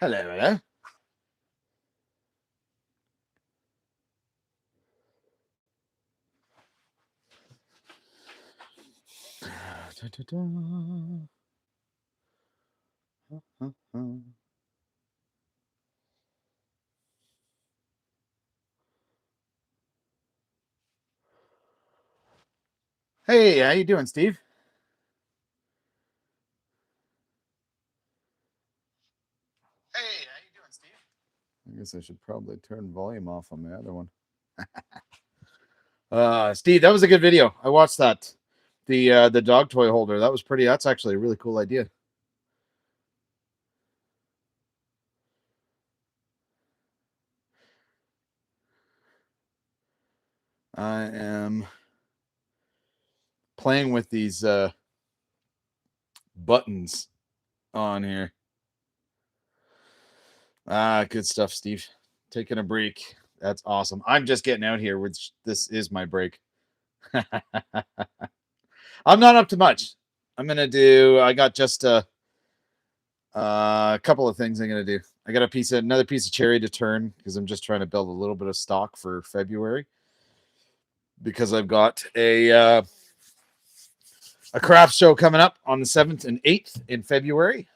Hello, hello. Hey, how you doing, Steve? Hey, how you doing, Steve? I guess I should probably turn volume off on my other one. Steve, that was a good video. I watched that. The dog toy holder. That was pretty. That's actually a really cool idea. I am playing with these buttons on here. Good stuff, Steve. Taking a break. That's awesome. I'm just getting out here, which this is my break. I'm not up to much. I'm gonna do. I got just a couple of things I'm gonna do. I got another piece of cherry to turn because I'm just trying to build a little bit of stock for February. Because I've got a craft show coming up on the 7th and 8th in February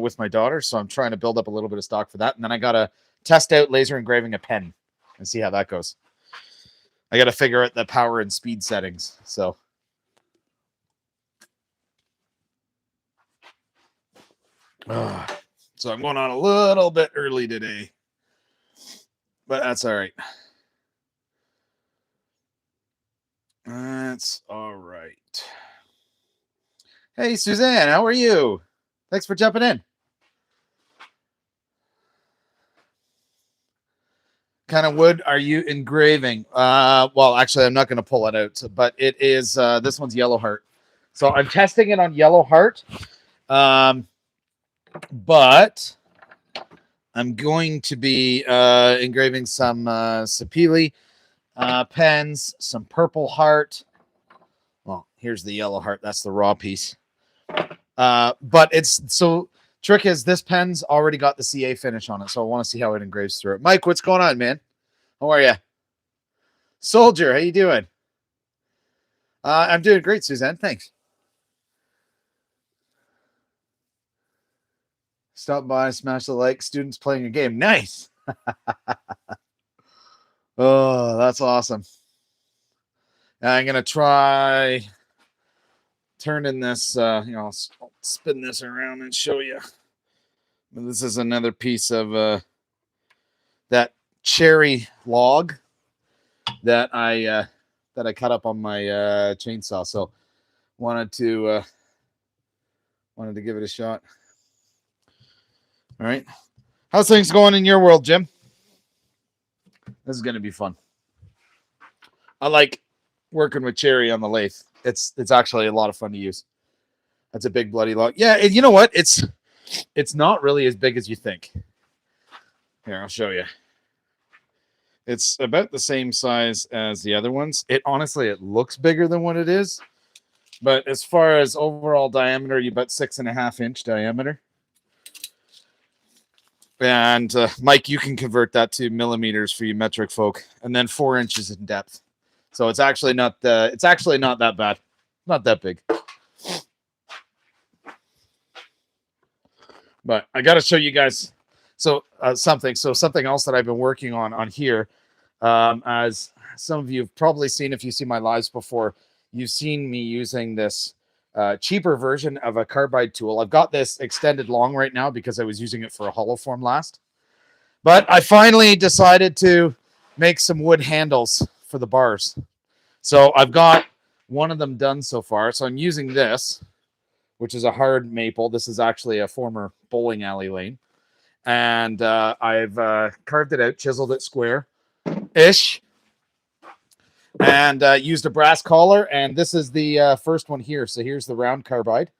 with my daughter, so I'm trying to build up a little bit of stock for that, and then I gotta test out laser engraving a pen and see how that goes. I gotta figure out the power and speed settings. So. So I'm going on a little bit early today, but that's all right. That's all right. Hey, Suzanne, how are you? Thanks for jumping in. Kind of wood are you engraving? Well, actually, I'm not going to pull it out, but it is, this one's yellow heart. So I'm testing it on yellow heart. But I'm going to be engraving some Sapili pens, some purple heart. Well, here's the yellow heart. That's the raw piece. But it's so trick is this pen's already got the CA finish on it, so I want to see how it engraves through it. Mike, what's going on, man? How are you? Soldier, how you doing? I'm doing great, Suzanne. Thanks. Stop by, smash the like. Students playing a game. Nice. Oh, that's awesome. I'm gonna try turning this. I'll spin this around and show you. This is another piece of that cherry log that I cut up on my chainsaw. So wanted to give it a shot. All right, how's things going in your world, Jim? This is gonna be fun. I like working with cherry on the lathe. It's actually a lot of fun to use. That's a big bloody log. Yeah, and you know what? It's not really as big as you think. Here, I'll show you. It's about the same size as the other ones. It looks bigger than what it is. But as far as overall diameter, you about 6.5-inch diameter. And Mike, you can convert that to millimeters for you metric folk, and then 4 inches in depth. So it's actually not that bad, not that big. But I got to show you guys. So something else that I've been working on here, as some of you have probably seen if you see my lives before, you've seen me using this cheaper version of a carbide tool. I've got this extended long right now because I was using it for a hollow form last. But I finally decided to make some wood handles for the bars. So I've got one of them done so far. So I'm using this, which is a hard maple. This is actually a former bowling alley lane. And I've carved it out, chiseled it square-ish, and used a brass collar. And this is the first one here. So here's the round carbide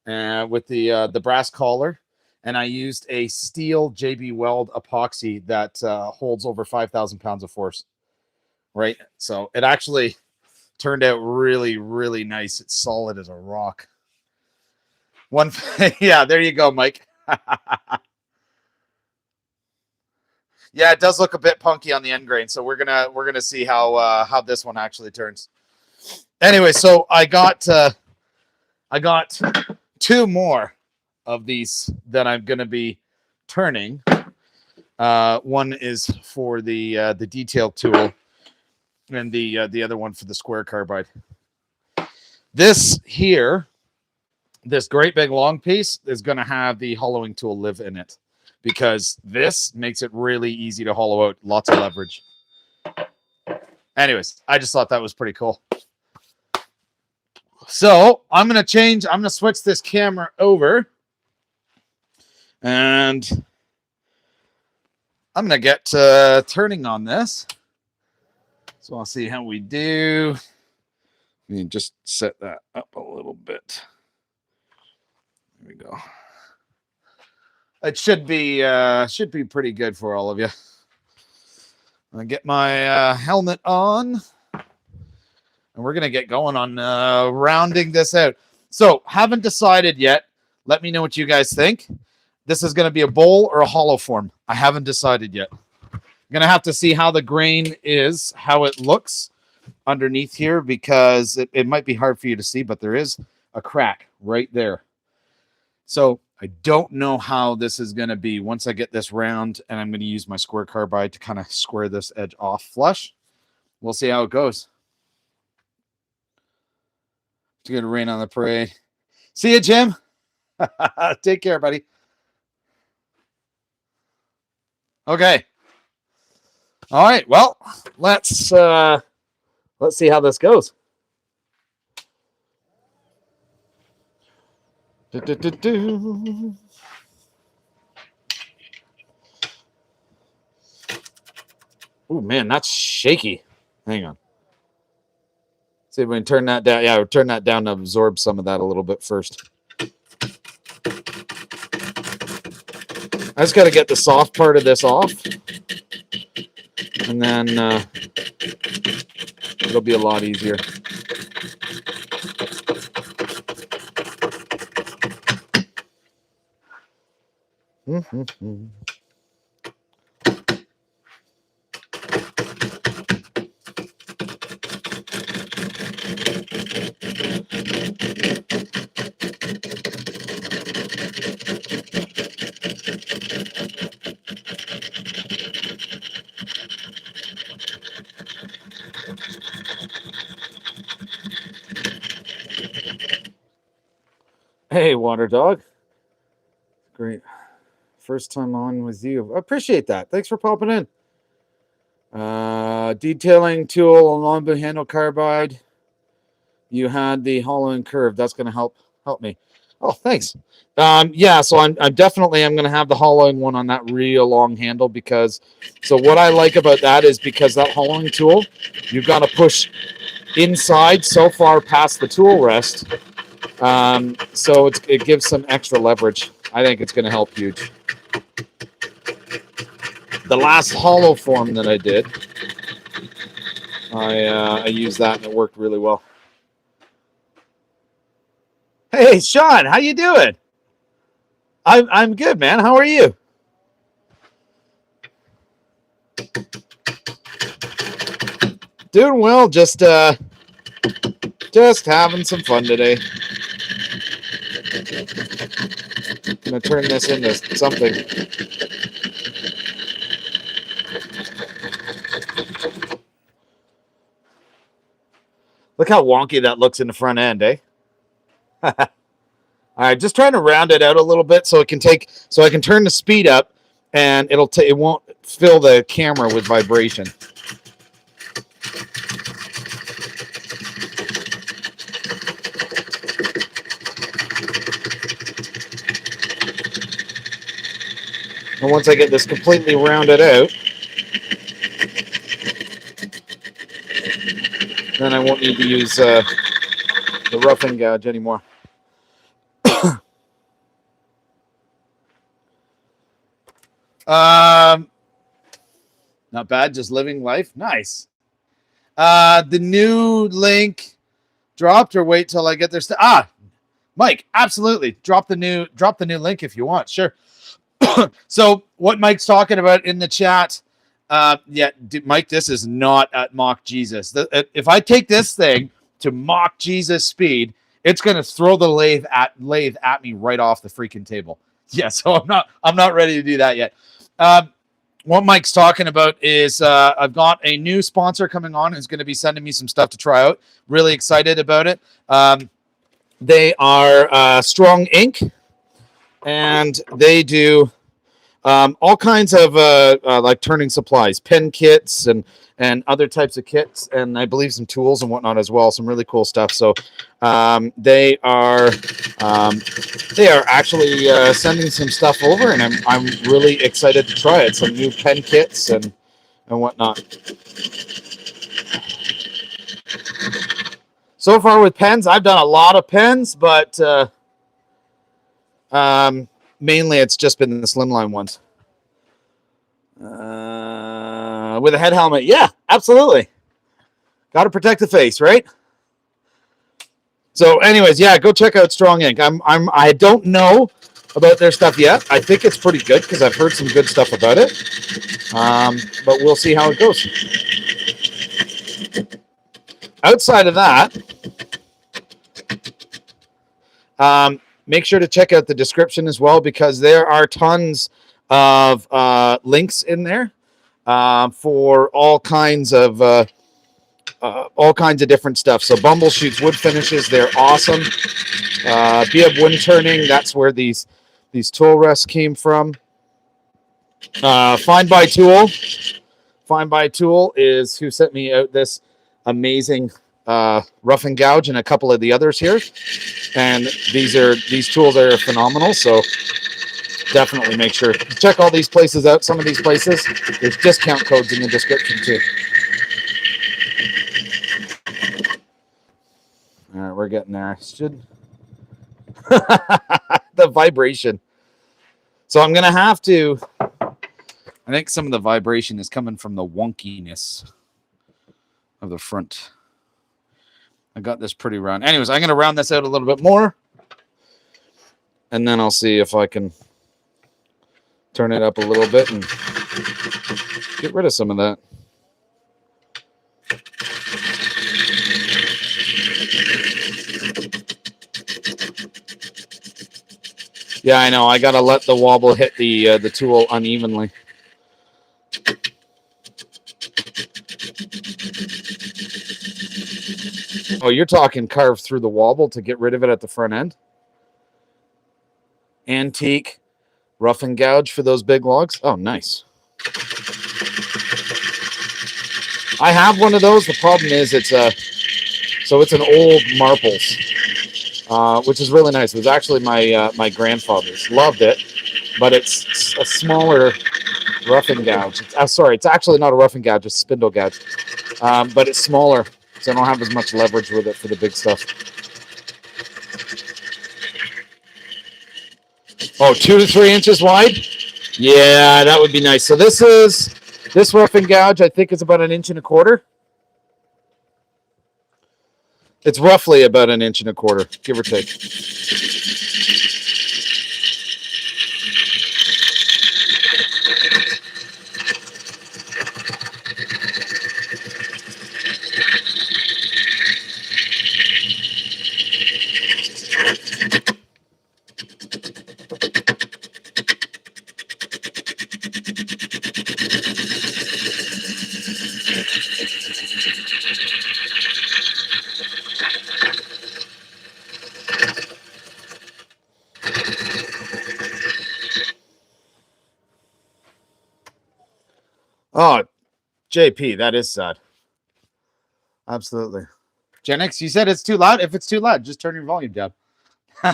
with the brass collar. And I used a steel JB Weld epoxy that holds over 5,000 pounds of force. Right? So it actually turned out really, really nice. It's solid as a rock. Yeah, there you go, Mike. Yeah, it does look a bit punky on the end grain, so we're gonna see how this one actually turns. Anyway, so I got 2 more of these that I'm gonna be turning. One is for the detail tool, and the other one for the square carbide. This here, this great big long piece is going to have the hollowing tool live in it, because this makes it really easy to hollow out, lots of leverage. Anyways, I just thought that was pretty cool. So I'm going to switch this camera over, and I'm going to get turning on this. So I'll see how we do. Let me just set that up a little bit. There we go. It should be pretty good for all of you. I'm gonna get my helmet on, and we're gonna get going on rounding this out. So, haven't decided yet. Let me know what you guys think. This is gonna be a bowl or a hollow form. I haven't decided yet. I'm gonna have to see how the grain is, how it looks underneath here, because it might be hard for you to see, but there is a crack right there. So I don't know how this is going to be once I get this round, and I'm going to use my square carbide to kind of square this edge off flush. We'll see how it goes. It's going to rain on the parade. See you, Jim. Take care, buddy. Okay. All right. Well, let's see how this goes. Oh man, that's shaky. Hang on. See if we can turn that down. Yeah, we'll turn that down to absorb some of that a little bit first. I just got to get the soft part of this off, and then it'll be a lot easier. Hey, Water Dog. Great. First time on with you. I appreciate that. Thanks for popping in. Detailing tool, long handle carbide. You had the hollowing curve. That's going to help me. Oh, thanks. Yeah, so I'm definitely going to have the hollowing one on that real long handle, because so what I like about that is because that hollowing tool, you've got to push inside so far past the tool rest. So it gives some extra leverage. I think it's going to help huge. The last hollow form that I did, I used that and it worked really well. Hey, Sean, how you doing? I'm good, man. How are you? Doing well. Just having some fun today. I'm gonna turn this into something. Look how wonky that looks in the front end, eh? All right, just trying to round it out a little bit so I can turn the speed up, and it won't fill the camera with vibration. And once I get this completely rounded out, then I won't need to use the roughing gouge anymore. Not bad, just living life. Nice. The new link dropped, or wait till I get there. Mike, absolutely. Drop the new link if you want. Sure. So what Mike's talking about in the chat, yeah, Mike, this is not at mock Jesus. If I take this thing to mock Jesus speed, it's going to throw the lathe at me right off the freaking table. Yeah, so I'm not ready to do that yet. What Mike's talking about is I've got a new sponsor coming on who's going to be sending me some stuff to try out. Really excited about it. They are Strong Ink, and they do all kinds of like turning supplies, pen kits, and other types of kits, and I believe some tools and whatnot as well. Some really cool stuff. So they are actually sending some stuff over, and I'm really excited to try it. Some new pen kits and whatnot. So far with pens, I've done a lot of pens, but mainly it's just been the slimline ones. With a head helmet, yeah, absolutely. Got to protect the face, right? So, anyways, yeah, go check out Strong Ink. I don't know about their stuff yet. I think it's pretty good because I've heard some good stuff about it. But we'll see how it goes. Outside of that, make sure to check out the description as well, because there are tons of links in there for all kinds of different stuff. So Bumbleshoot's wood finishes, they're awesome. Biab Wind Turning, that's where these tool rests came from. Find by Tool. Find by Tool is who sent me out this amazing rough and gouge and a couple of the others here. And these tools are phenomenal. So definitely make sure to check all these places out. Some of these places, there's discount codes in the description too. All right, we're getting there. The vibration. So I'm going to have to, I think some of the vibration is coming from the wonkiness of the front. I got this pretty round. Anyways, I'm going to round this out a little bit more, and then I'll see if I can turn it up a little bit and get rid of some of that. Yeah, I know. I got to let the wobble hit the tool unevenly. Oh, you're talking carve through the wobble to get rid of it at the front end? Antique, rough and gouge for those big logs? Oh, nice. I have one of those. The problem is it's an old Marples, which is really nice. It was actually my grandfather's. Loved it, but it's a smaller rough and gouge. It's actually not a rough and gouge, it's a spindle gouge, but it's smaller, so I don't have as much leverage with it for the big stuff. Oh, 2 to 3 inches wide? Yeah, that would be nice. So this rough and gouge, I think, is about 1 1/4 inches. It's roughly about 1 1/4 inches, give or take. Oh, JP, that is sad. Absolutely. Gen X, you said it's too loud. If it's too loud, just turn your volume down.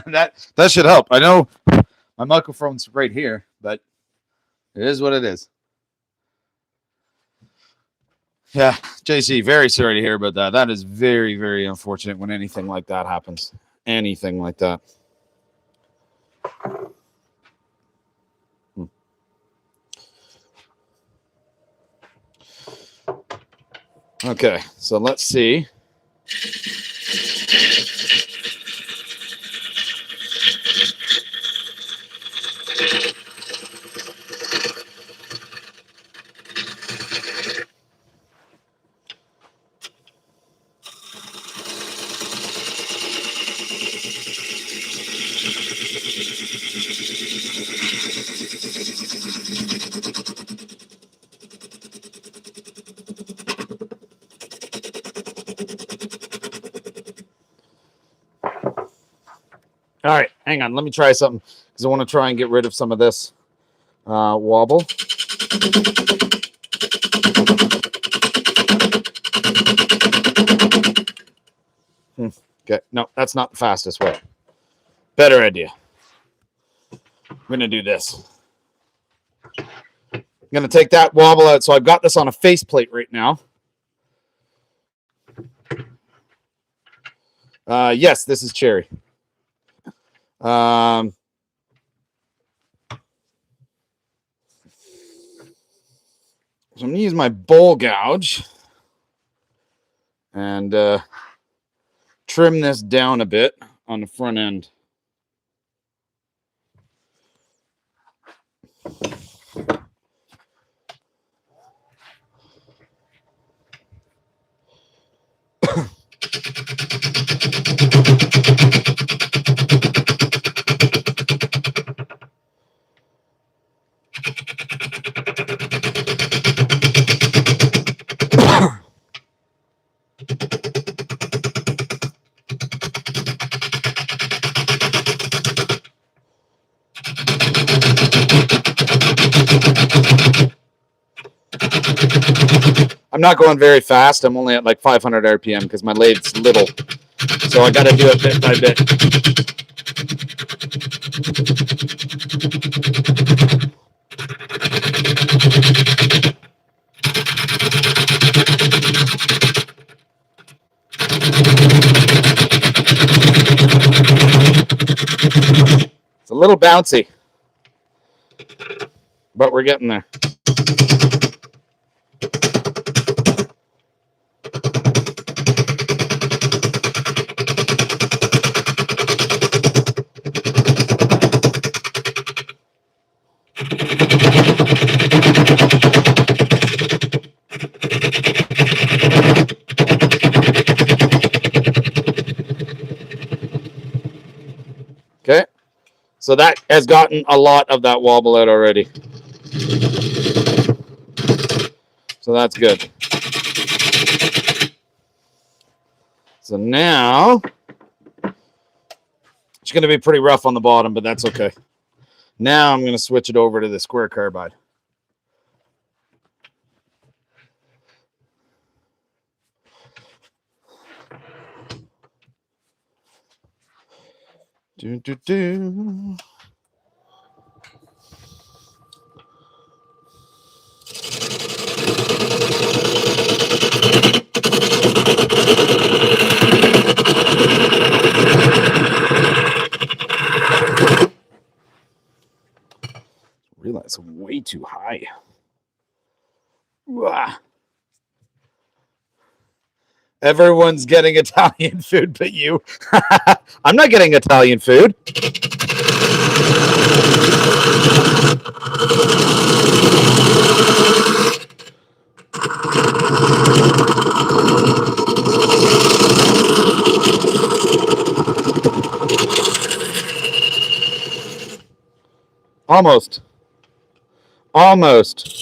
that should help. I know my microphone's right here, but it is what it is. Yeah, JC, very sorry to hear about that. That is very, very unfortunate when anything like that happens. Anything like that. Okay, so let's see. All right, hang on. Let me try something because I want to try and get rid of some of this wobble. Okay, no, that's not the fastest way. Better idea. I'm going to do this. I'm going to take that wobble out. So I've got this on a faceplate right now. Yes, this is cherry. So I'm going to use my bowl gouge and trim this down a bit on the front end. I'm not going very fast. I'm only at like 500 RPM because my lathe's little. So I got to do it bit by bit. It's a little bouncy, but we're getting there. Okay, so that has gotten a lot of that wobble out already. So that's good. So now, it's going to be pretty rough on the bottom, but that's okay. Now I'm going to switch it over to the square carbide. Do, do, do. Realize I'm way too high. Uah. Everyone's getting Italian food but you. I'm not getting Italian food. Almost. Almost.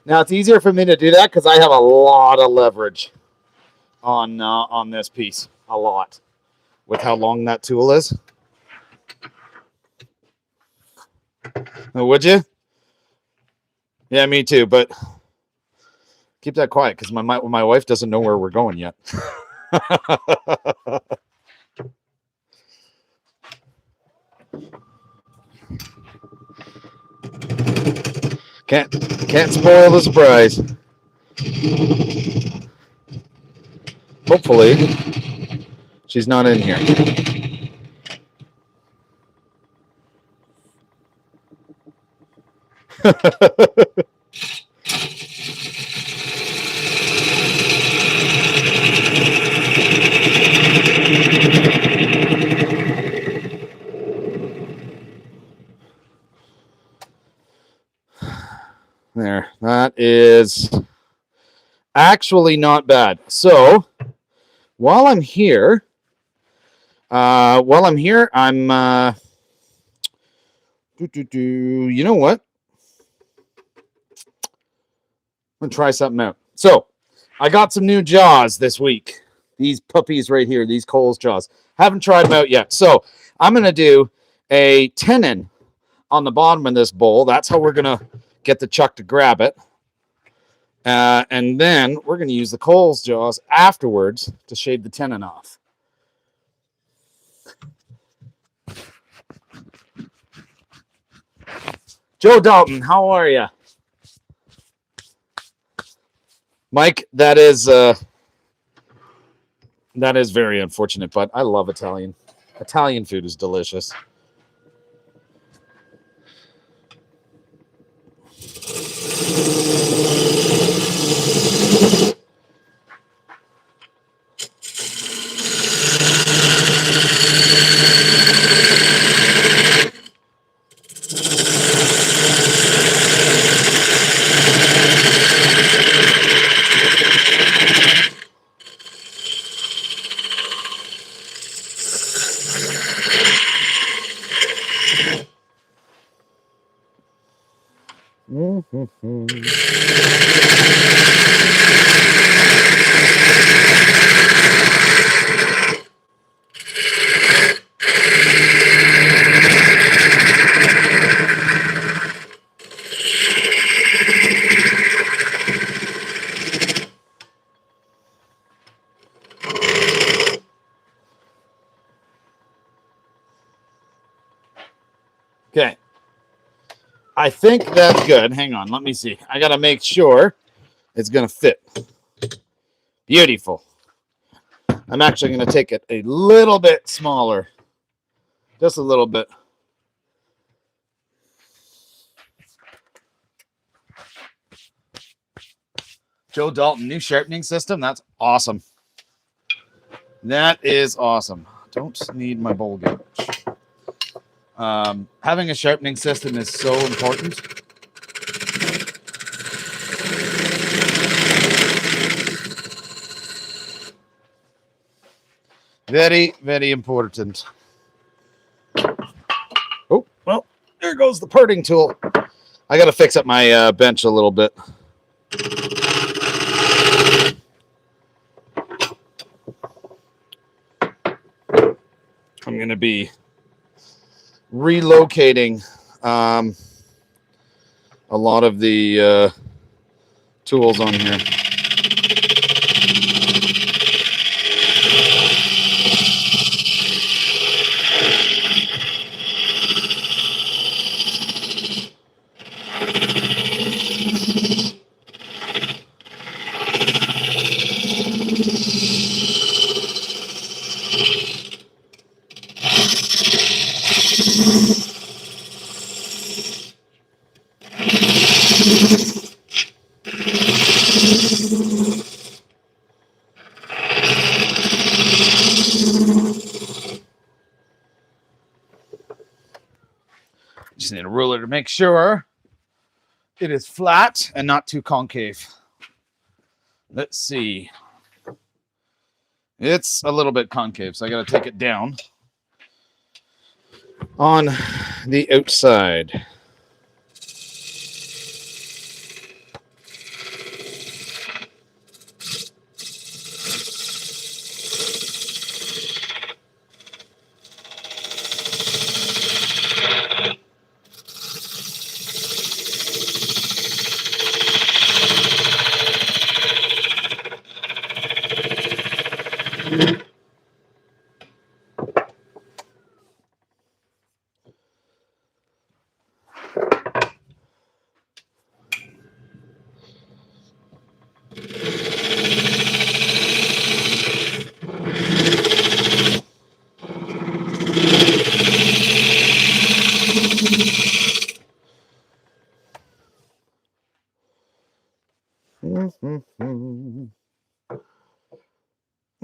Now it's easier for me to do that because I have a lot of leverage on this piece. A lot. With how long that tool is. Oh, would you? Yeah, me too, but keep that quiet because my wife doesn't know where we're going yet. Can't spoil the surprise. Hopefully, she's not in here. There, that is actually not bad. So while I'm here, I'm you know what? I'm gonna try something out. So I got some new jaws this week. These puppies right here, these Coles jaws. Haven't tried them out yet. So I'm gonna do a tenon on the bottom of this bowl. That's how we're gonna get the chuck to grab it. And then we're gonna use the Coles jaws afterwards to shave the tenon off. Joe Dalton, how are you? Mike, that is very unfortunate, but I love Italian. Italian food is delicious. Okay. I think that's good. Hang on, let me see. I gotta make sure it's gonna fit. Beautiful. I'm actually gonna take it a little bit smaller. Just a little bit. Joe Dalton, new sharpening system. That's awesome. That is awesome. Don't need my bowl gauge. Having a sharpening system is so important. Very, very important. Oh, well, there goes the parting tool. I got to fix up my bench a little bit. I'm going to be relocating a lot of the tools on here. Just need a ruler to make sure it is flat and not too concave. Let's see. It's a little bit concave, so I got to take it down on the outside.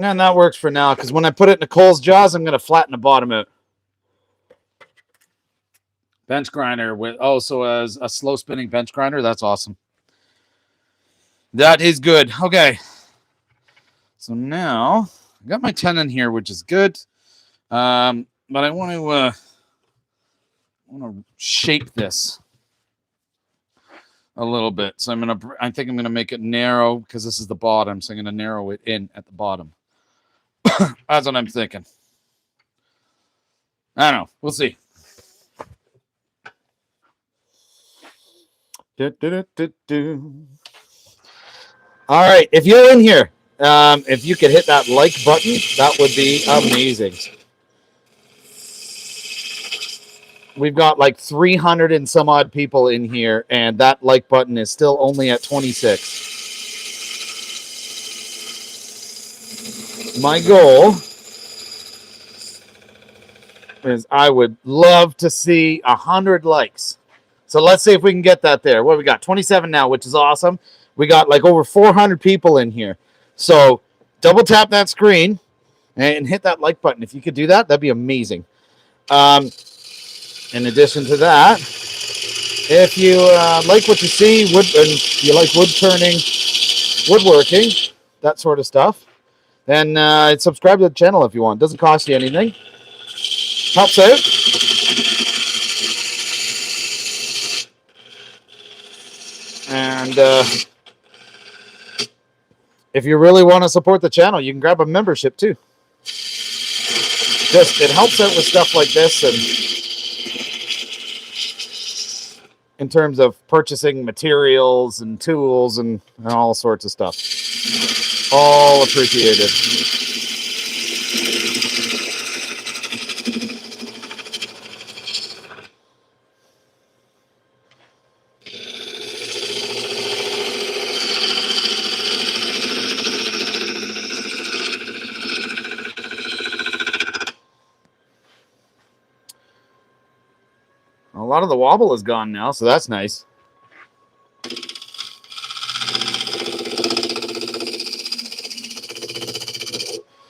And that works for now, because when I put it in Nicole's jaws, I'm going to flatten the bottom out. Bench grinder with so as a slow spinning bench grinder. That's awesome. That is good. Okay. So now I got my tenon here, which is good. But I want to shape this a little bit. So I think I'm gonna make it narrow because this is the bottom. So I'm gonna narrow it in at the bottom. That's what I'm thinking. I don't know. We'll see. All right. If you're in here, if you could hit that like button, that would be amazing. We've got like 300 and some odd people in here, and that like button is still only at 26. My goal is I would love to see 100 likes. So let's see if we can get that there. What we got? 27 now, which is awesome. We got like over 400 people in here. So double tap that screen and hit that like button. If you could do that, that'd be amazing. In addition to that, if you like what you see, and you like wood turning, woodworking, that sort of stuff, then subscribe to the channel if you want. It doesn't cost you anything. Helps out. And if you really want to support the channel, you can grab a membership too. It helps out with stuff like this, and in terms of purchasing materials and tools and all sorts of stuff. All appreciated. A lot of the wobble is gone now, so that's nice.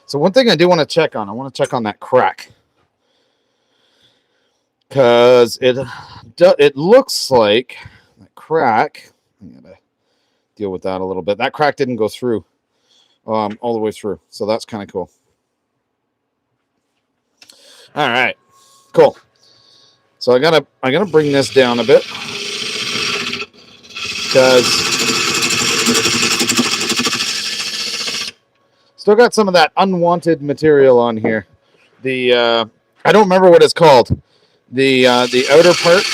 So one thing I do want to check on, that crack. Because it looks like that crack, I gotta deal with that a little bit. That crack didn't go through all the way through, so that's kind of cool. All right, cool. So I gotta bring this down a bit because still got some of that unwanted material on here. I don't remember what it's called. The outer part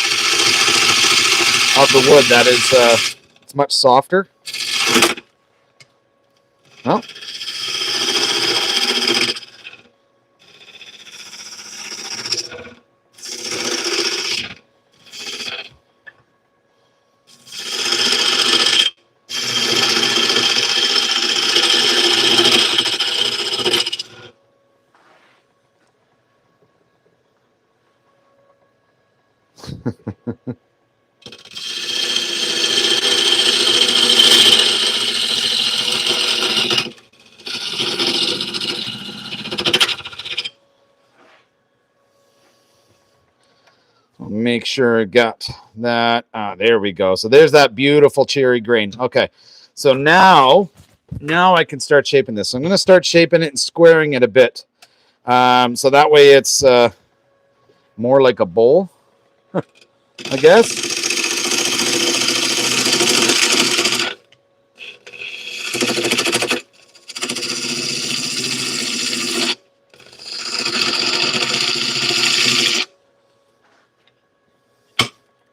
of the wood that is it's much softer. Oh. Make sure I got that. There we go. So there's that beautiful cherry grain. Okay. So now I can start shaping this. So I'm going to start shaping it and squaring it a bit. So that way it's more like a bowl, I guess.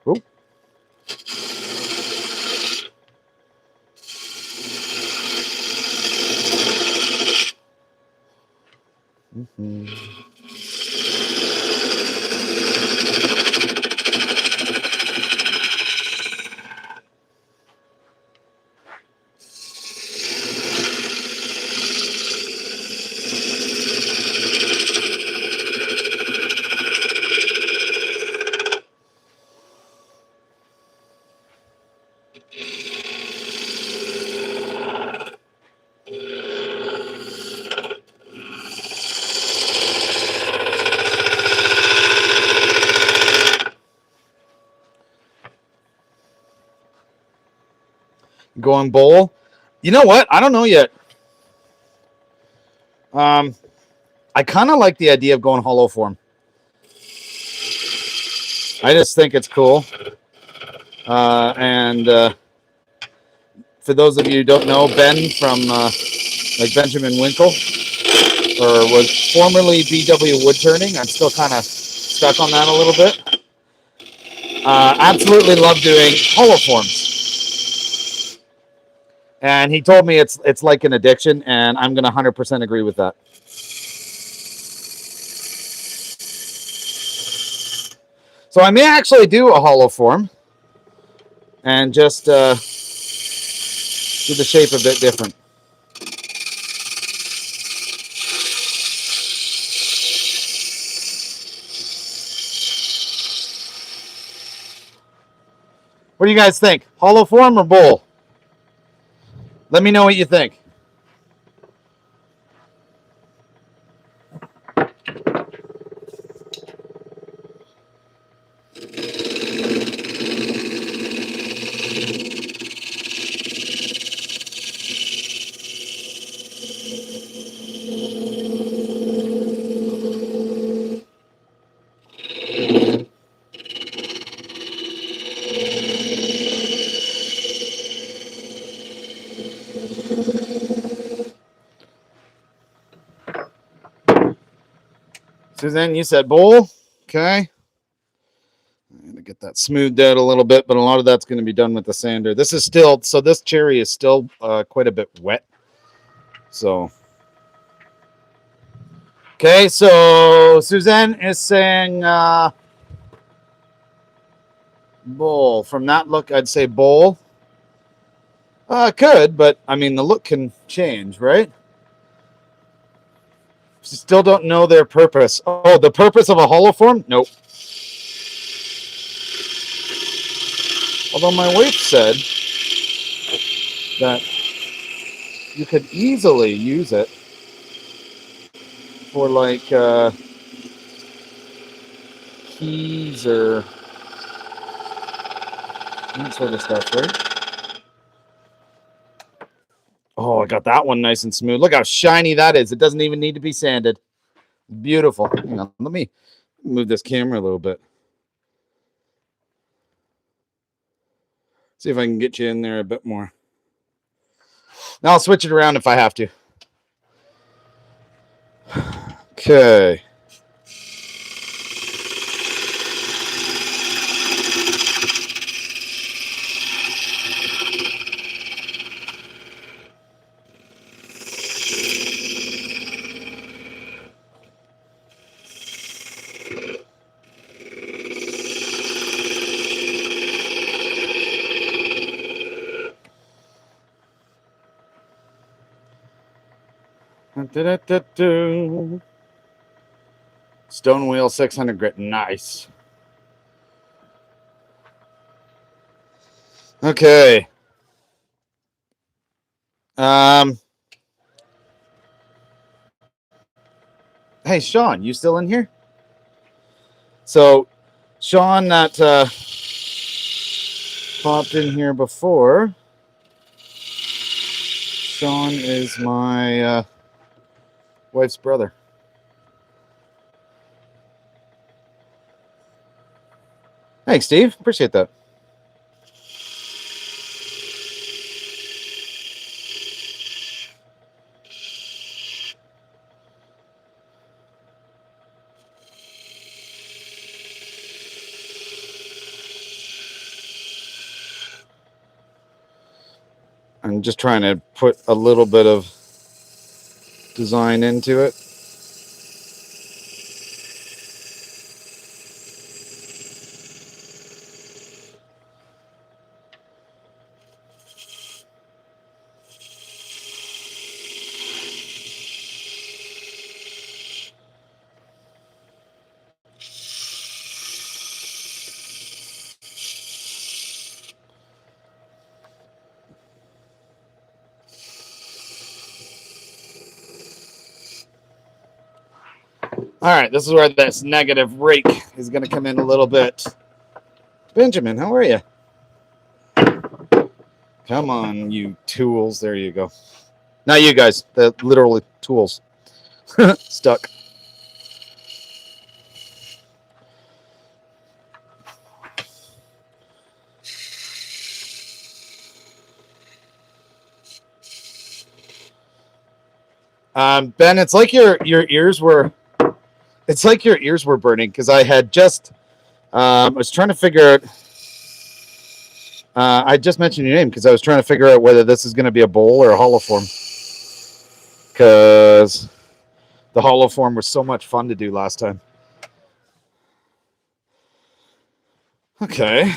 Ooh. Mm-hmm. Going bowl. You know what? I don't know yet. I kind of like the idea of going hollow form. I just think it's cool. And for those of you who don't know, Ben from like Benjamin Winkle, or was formerly BW Wood Turning. I'm still kind of stuck on that a little bit. Absolutely love doing hollow forms. And he told me it's like an addiction, and I'm going to 100% agree with that. So I may actually do a hollow form and just do the shape a bit different. What do you guys think? Hollow form or bowl? Let me know what you think. Suzanne, you said bowl. Okay. I'm going to get that smoothed out a little bit, but a lot of that's going to be done with the sander. This is still, so this cherry is still quite a bit wet. So, okay, so Suzanne is saying bowl. From that look, I'd say bowl. Could, but I mean, the look can change, right? Still don't know their purpose. Oh, the purpose of a hollow form? Nope. Although my wife said that you could easily use it for like keys or that sort of stuff, right? Oh, I got that one nice and smooth. Look how shiny that is. It doesn't even need to be sanded. Beautiful. Hang on, let me move this camera a little bit. See if I can get you in there a bit more. Now I'll switch it around if I have to. Okay. Stone wheel 600 grit. Nice. Okay. Hey, Sean, you still in here? So, Sean, that popped in here before. Sean is my wife's brother. Thanks, Steve. Appreciate that. I'm just trying to put a little bit of design into it. All right, this is where this negative rake is going to come in a little bit. Benjamin, how are you? Come on, you tools. There you go. Not you guys. The literally tools. Stuck. Ben, it's like your ears were. It's like your ears were burning because I had just. I was trying to figure out. I just mentioned your name because I was trying to figure out whether this is going to be a bowl or a hollow form. Because the hollow form was so much fun to do last time. Okay.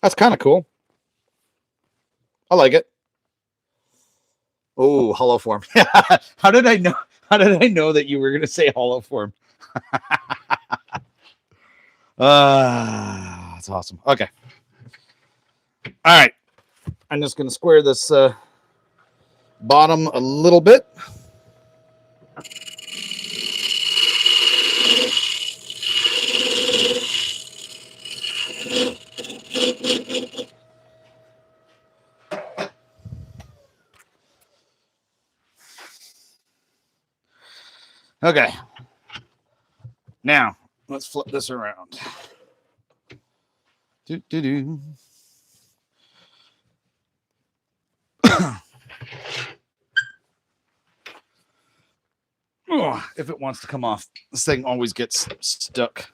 That's kind of cool. I like it. Oh, hollow form. How did I know? How did I know that you were going to say hollow form? That's awesome. Okay. All right. I'm just going to square this bottom a little bit. Okay. Now, let's flip this around. Do. Oh, if it wants to come off, this thing always gets stuck.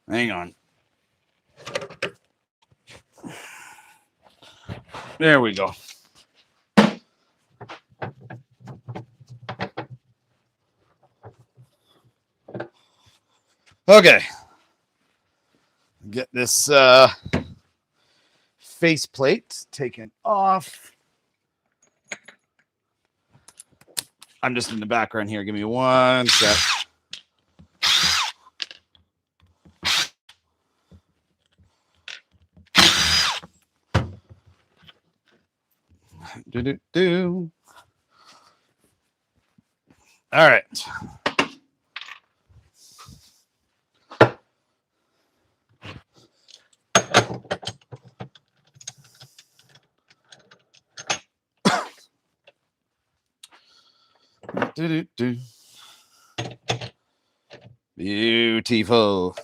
Hang on. There we go. Okay. Get this face plate taken off. I'm just in the background here. Give me one sec. Do. All right. Do. Beautiful.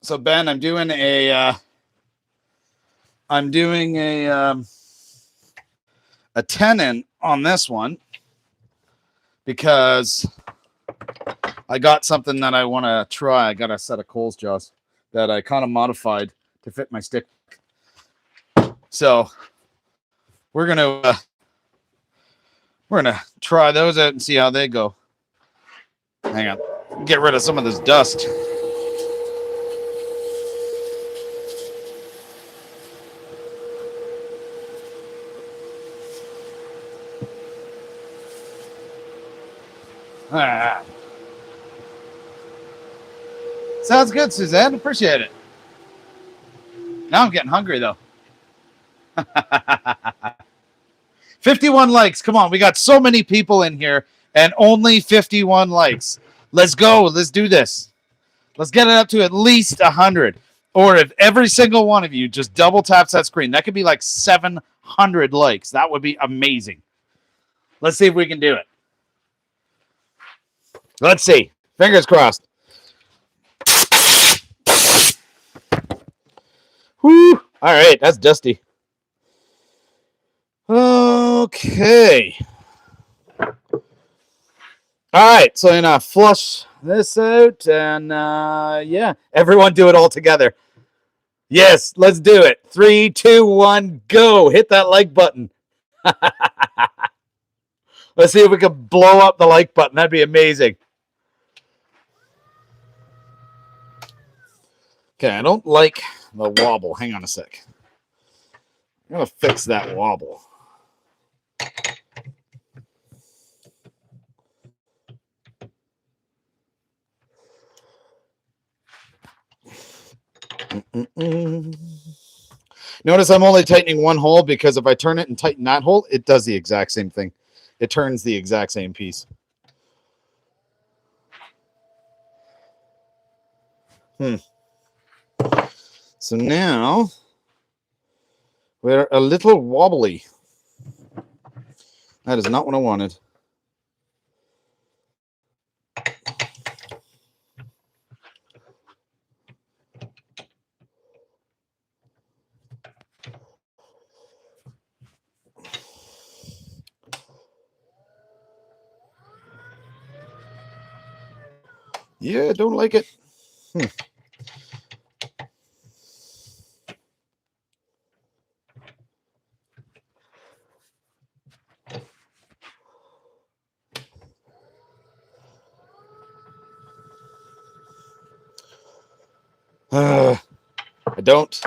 So Ben, I'm doing a tenon on this one because I got something that I want to try. I got a set of Coles jaws that I kind of modified to fit my stick. So we're gonna try those out and see how they go. Hang on, get rid of some of this dust. Sounds good, Suzanne. Appreciate it. Now I'm getting hungry, though. 51 likes. Come on. We got so many people in here and only 51 likes. Let's go. Let's do this. Let's get it up to at least 100. Or if every single one of you just double taps that screen, that could be like 700 likes. That would be amazing. Let's see if we can do it. Let's see. Fingers crossed. Whoo. All right. That's dusty. Okay. All right. So I'm going to flush this out. And yeah, everyone do it all together. Yes, let's do it. 3, 2, 1, go. Hit that like button. Let's see if we can blow up the like button. That'd be amazing. Okay, I don't like the wobble. Hang on a sec. I'm going to fix that wobble. Notice I'm only tightening one hole because if I turn it and tighten that hole, it does the exact same thing. it turns the exact same piece. So now we're a little wobbly. That is not what I wanted. Yeah, don't like it. I don't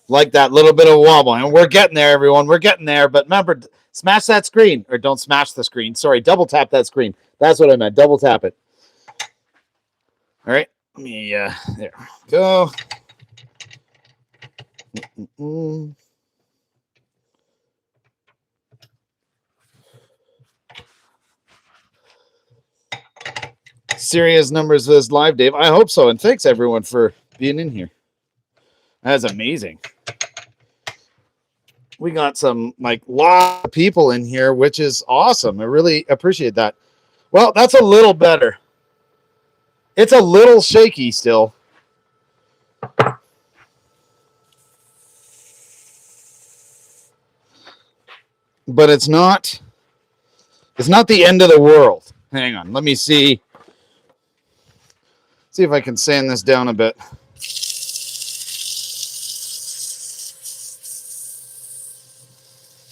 like that little bit of wobble. And we're getting there, everyone. We're getting there. But remember, smash that screen. Or don't smash the screen. Sorry, double tap that screen. That's what I meant. Double tap it. All right. Let me, there we go. Serious numbers for this live, Dave. I hope so. And thanks, everyone, for being in here. That's amazing. We got some, like, lot of people in here, which is awesome. I really appreciate that. Well, that's a little better. It's a little shaky still. But it's not the end of the world. Hang on. Let me see. See if I can sand this down a bit.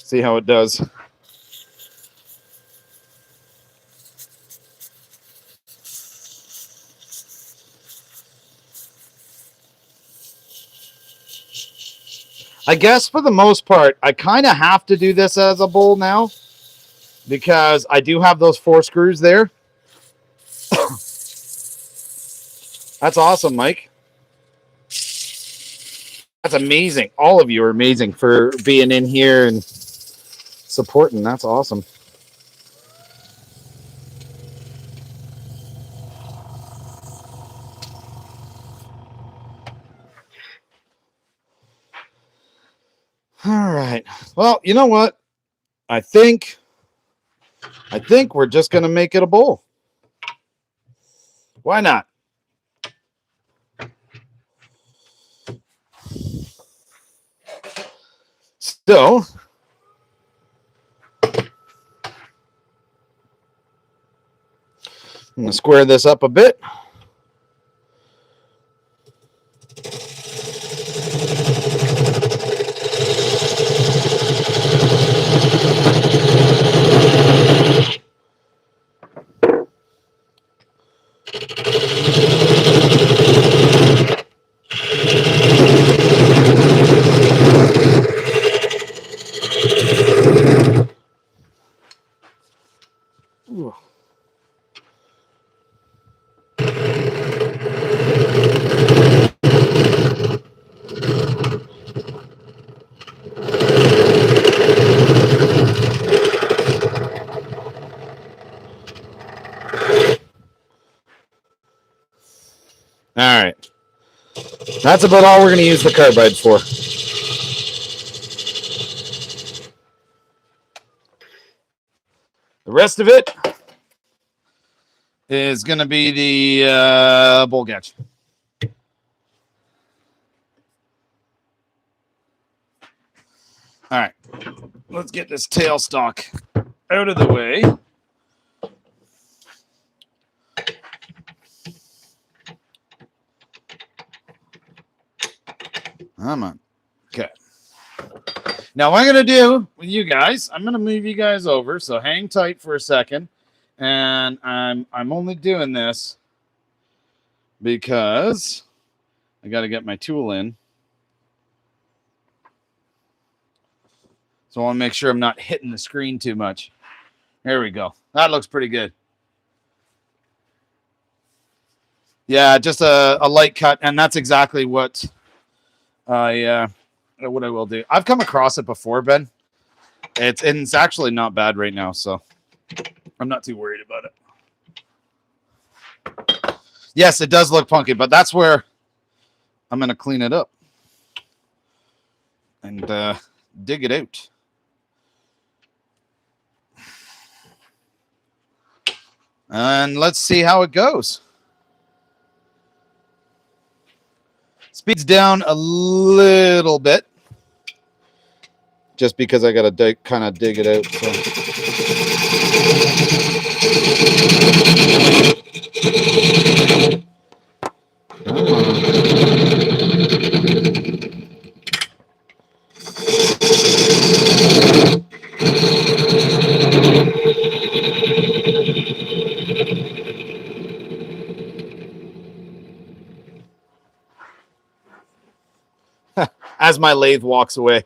See how it does. I guess for the most part, I kind of have to do this as a bowl now because I do have those 4 screws there. That's awesome, Mike. That's amazing. All of you are amazing for being in here and supporting. That's awesome. All right. Well, you know what? I think we're just going to make it a bowl. Why not? So, I'm going to square this up a bit. Ooh. All right. That's about all we're going to use the carbide for. The rest of it is going to be the bowl gouge. All right. Let's get this tailstock out of the way. Come on. Okay. Now, what I'm going to do with you guys, I'm going to move you guys over. So hang tight for a second. And I'm only doing this because I got to get my tool in. So I want to make sure I'm not hitting the screen too much. There we go. That looks pretty good. Yeah, just a light cut. And that's exactly what I will do. I've come across it before, Ben. It's actually not bad right now. So I'm not too worried about it. Yes, it does look funky, but that's where I'm going to clean it up and dig it out. And let's see how it goes. Speed's down a little bit, just because I got to kind of dig it out. As my lathe walks away.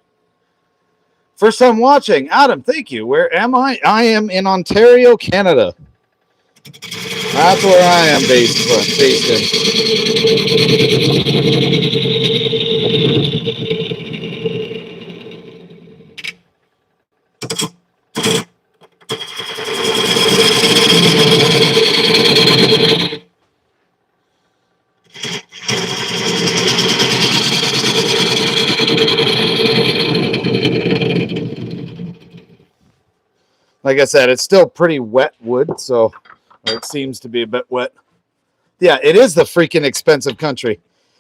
First time watching. Adam, thank you. Where am I? I am in Ontario, Canada. That's where I am based in. Like I said, it's still pretty wet wood, so it seems to be a bit wet. Yeah, it is the freaking expensive country.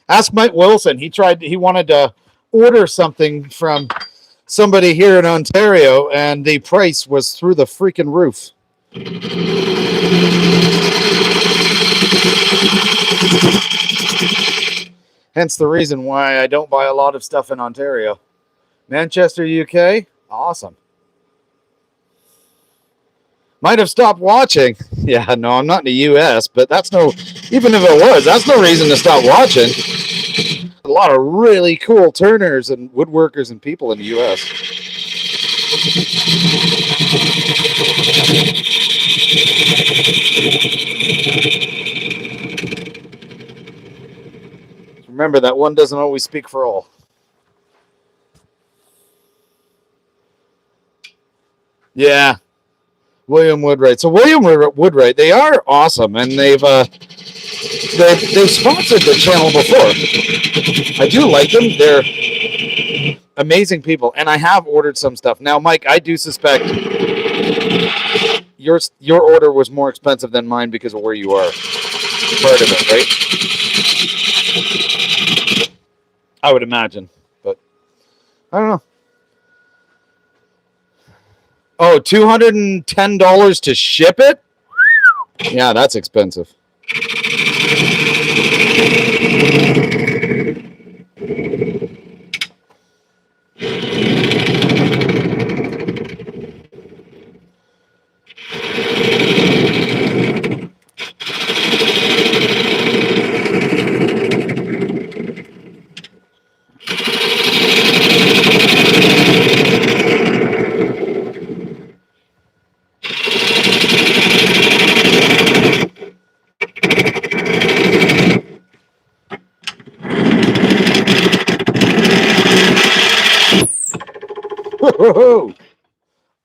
Ask Mike Wilson. He wanted to order something from somebody here in Ontario, and the price was through the freaking roof. Hence the reason why I don't buy a lot of stuff in Ontario. Manchester, UK? Awesome. Might have stopped watching. Yeah, no, I'm not in the US, but that's no, even if it was, that's no reason to stop watching. A lot of really cool turners and woodworkers and people in the US. Remember that one doesn't always speak for all. Yeah. William Woodwright. So William Woodwright, they are awesome, and they've sponsored the channel before. I do like them. They're amazing people, and I have ordered some stuff. Now, Mike, I do suspect your order was more expensive than mine because of where you are. Part of it, right? I would imagine, but I don't know. Oh, $210 to ship it? Yeah, that's expensive.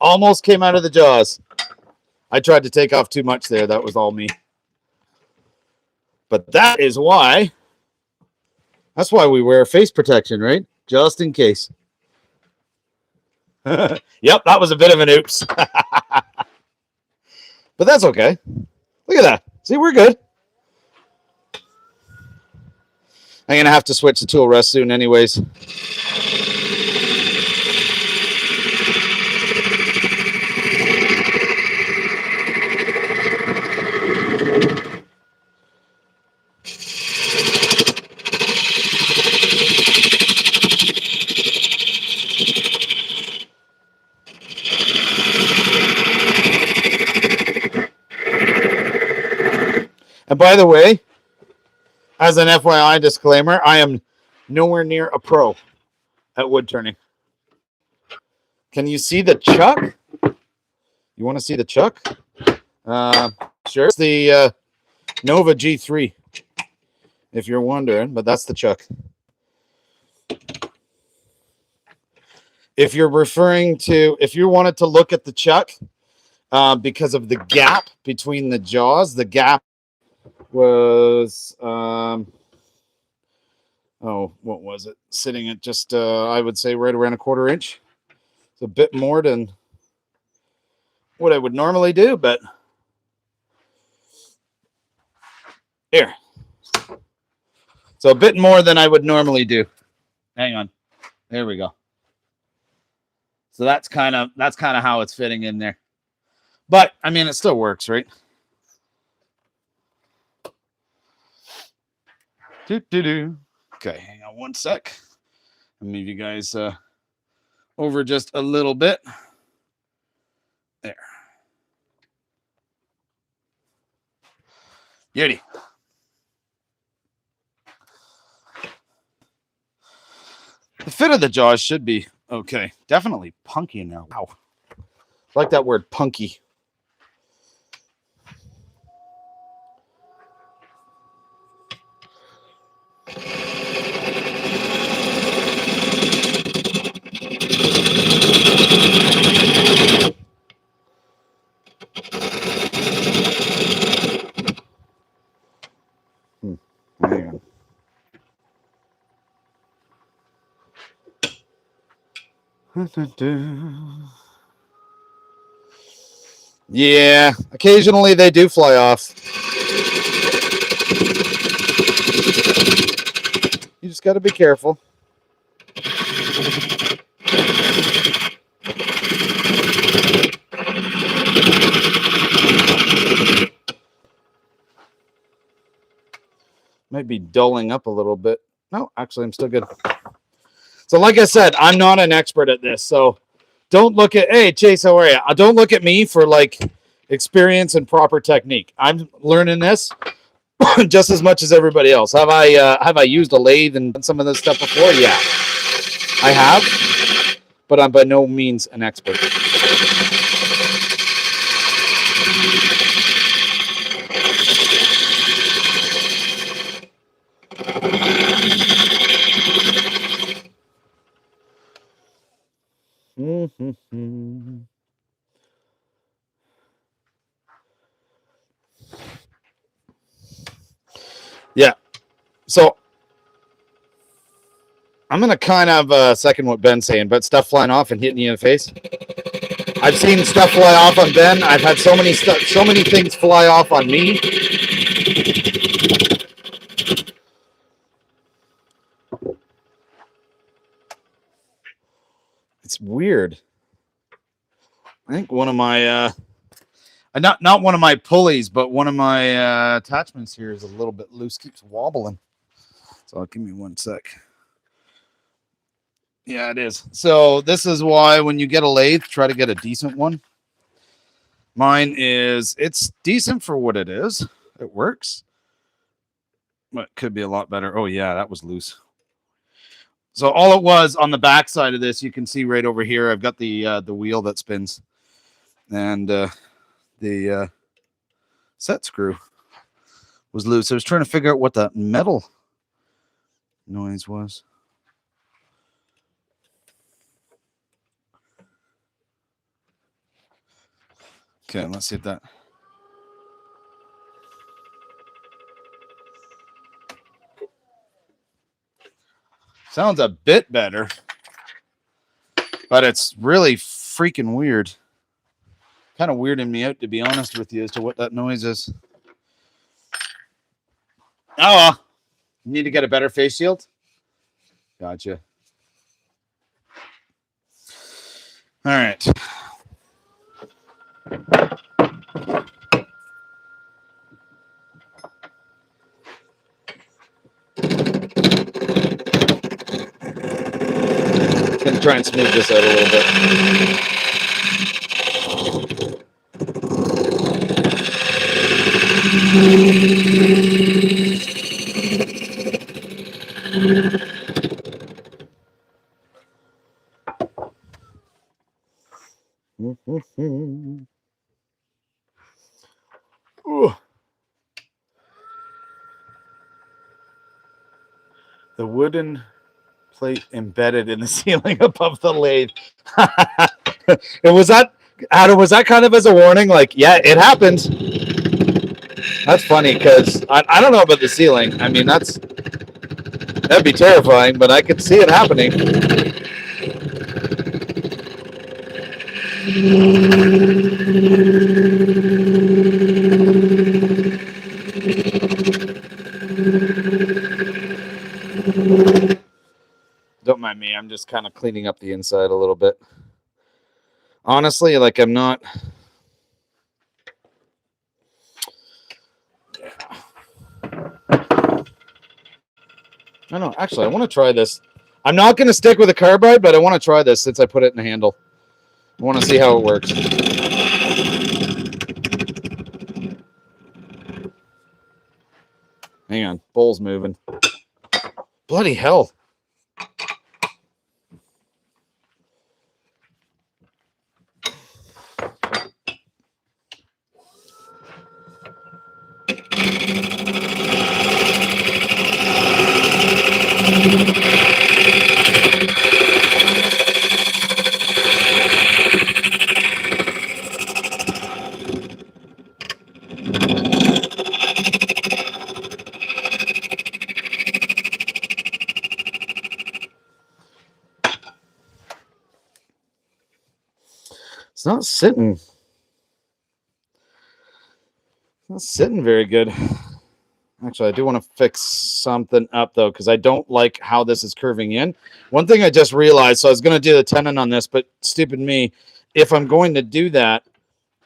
Almost came out of the jaws. I tried to take off too much there. That was all me. But that is why. That's why we wear face protection, right? Just in case. Yep, that was a bit of an oops. But that's okay. Look at that. See, we're good. I'm going to have to switch the tool rest soon anyways. And by the way, as an FYI disclaimer, I am nowhere near a pro at wood turning. Can you see the chuck? You want to see the chuck? Sure. It's the Nova G3, if you're wondering, but that's the chuck. If you're referring to, if you wanted to look at the chuck, because of the gap between the jaws. The gap was, oh, what was it? Sitting at just, I would say right around a 1/4 inch. It's a bit more than what I would normally do, but here. So a bit more than I would normally do. Hang on. There we go. So that's kind of how it's fitting in there. But I mean, it still works, right? Okay, hang on one sec. I'll move you guys over just a little bit. There. Beauty. The fit of the jaws should be okay. Definitely punky now. Wow. I like that word, punky. Hang on. Yeah, occasionally they do fly off. You just got to be careful. Might be dulling up a little bit. No, actually, I'm still good. So like I said, I'm not an expert at this. So don't look at, hey, Chase, how are you? Don't look at me for like experience and proper technique. I'm learning this just as much as everybody else. Have I used a lathe and done some of this stuff before? Yeah, I have, but I'm by no means an expert. Yeah. So I'm going to kind of second what Ben's saying, but stuff flying off and hitting you in the face. I've seen stuff fly off on Ben. I've had so many things fly off on me. It's weird. I think one of my not one of my pulleys, but one of my attachments here is a little bit loose, keeps wobbling. So give me one sec. Yeah, it is. So this is why when you get a lathe, try to get a decent one. Mine it's decent for what it is. It works. But it could be a lot better. Oh yeah, that was loose. So all it was on the back side of this, you can see right over here, I've got the wheel that spins. And the set screw was loose. I was trying to figure out what that metal noise was. Okay, let's see if that. Sounds a bit better, but it's really freaking weird. Kind of weirding me out, to be honest with you, as to what that noise is. Oh, you need to get a better face shield? Gotcha. All right. Gonna try and smooth this out a little bit. The wooden plate embedded in the ceiling above the lathe. It was that Adam, was that kind of as a warning? Like, yeah, it happened. That's funny because I don't know about the ceiling. I mean, that'd be terrifying, but I could see it happening. Don't mind me. I'm just kind of cleaning up the inside a little bit. Honestly, like I'm not. I don't know. Actually, I want to try this. I'm not going to stick with a carbide, but I want to try this since I put it in the handle. I want to see how it works. Hang on. Bowl's moving. Bloody hell. It's not sitting. It's not sitting very good. Actually, I do want to fix something up, though, because I don't like how this is curving in. One thing I just realized, so I was going to do the tenon on this, but stupid me, if I'm going to do that,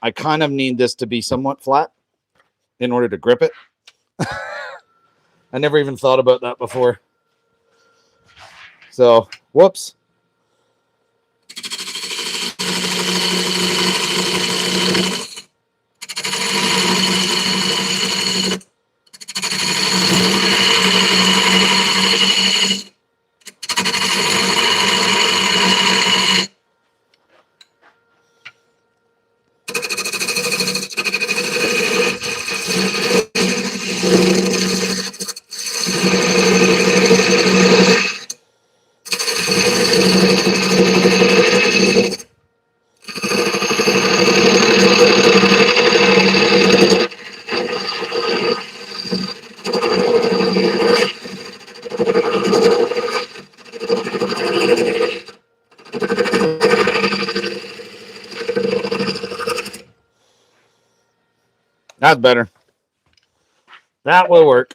I kind of need this to be somewhat flat in order to grip it. I never even thought about that before. So, whoops. That's better. That will work.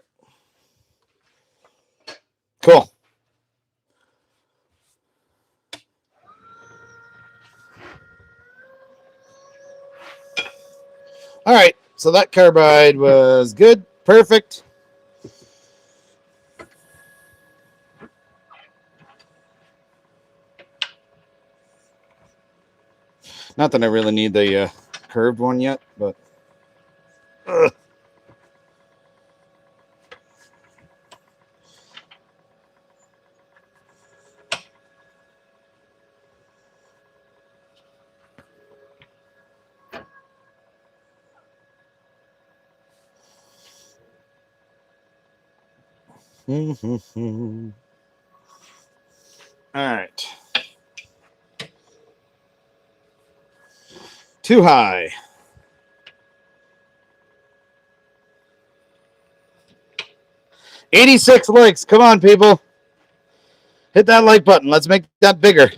Cool. All right. So that carbide was good. Perfect. Not that I really need the curved one yet, but. Ugh. All right. Too high. $86 likes. Come on, people. Hit that like button. Let's make that bigger.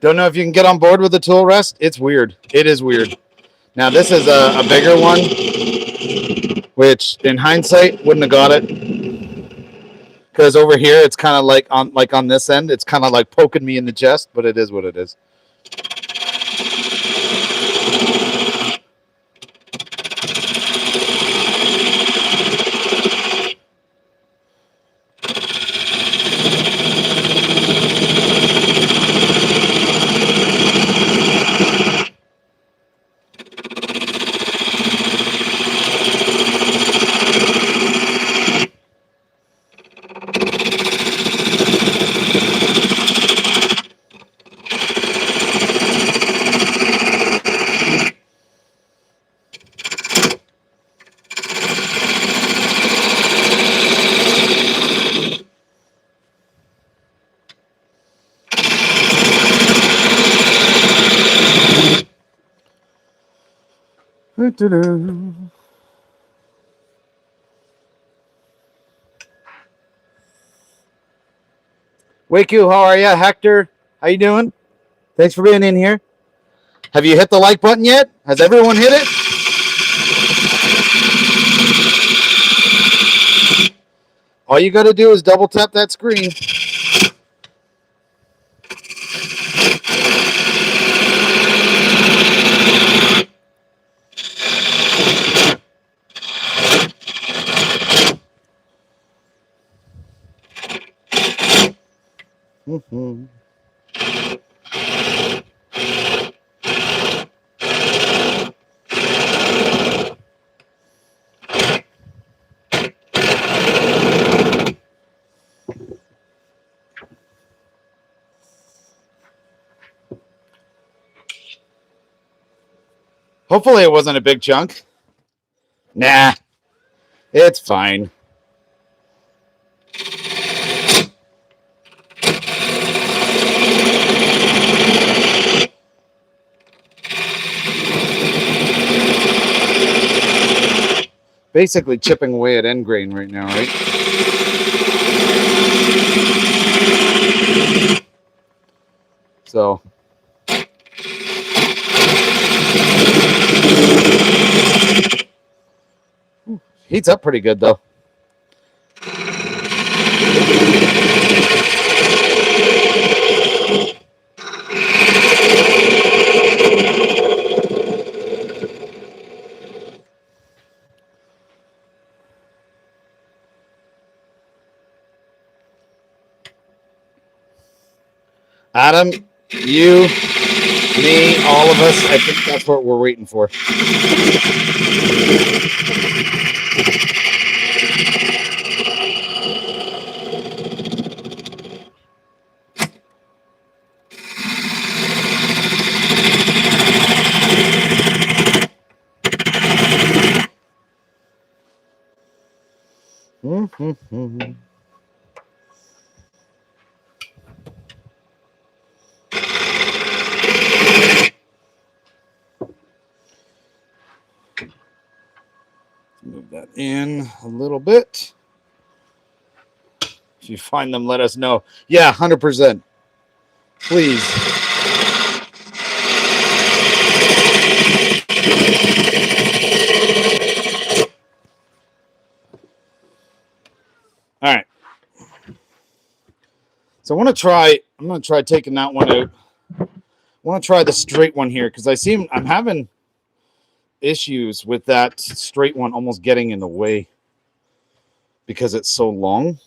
Don't know if you can get on board with the tool rest. It's weird. It is weird. Now, this is a bigger one, which in hindsight wouldn't have got it. Because over here, it's kind of like on this end, it's kind of like poking me in the chest, but it is what it is. Waku, how are you? Hector, how you doing? Thanks for being in here. Have you hit the like button yet? Has everyone hit it? All you got to do is double tap that screen. Mm-hmm. Hopefully it wasn't a big chunk. Nah, it's fine. Basically chipping away at end grain right now, right? So heats up pretty good though. Adam, you, me, all of us, I think that's what we're waiting for. Mm-hmm. Move that in a little bit. If you find them, let us know. Yeah, 100%. Please. All right. So I'm going to try taking that one out. I want to try the straight one here because I'm having issues with that straight one almost getting in the way because it's so long,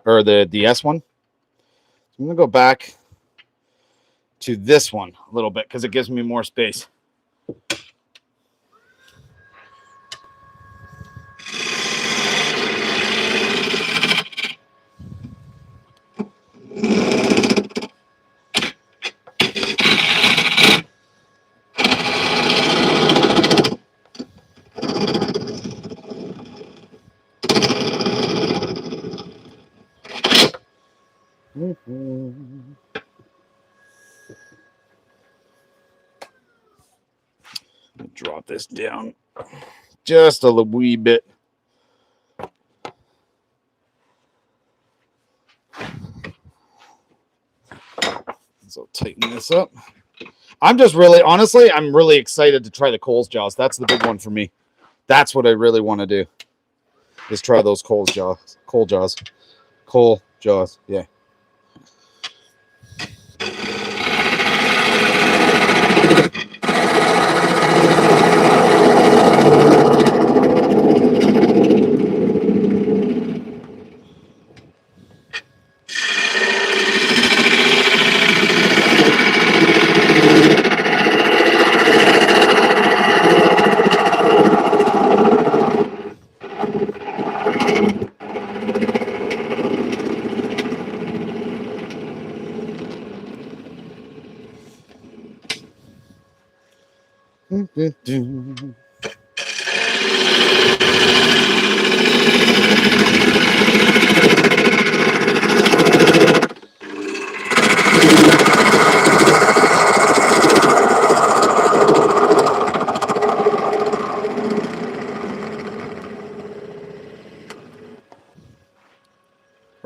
or the S one. I'm going to go back to this one a little bit because it gives me more space. Drop this down just a wee bit. So tighten this up. I'm really excited to try the Coles jaws. That's the big one for me. That's what I really want to do. Is try those Coal jaws. Yeah.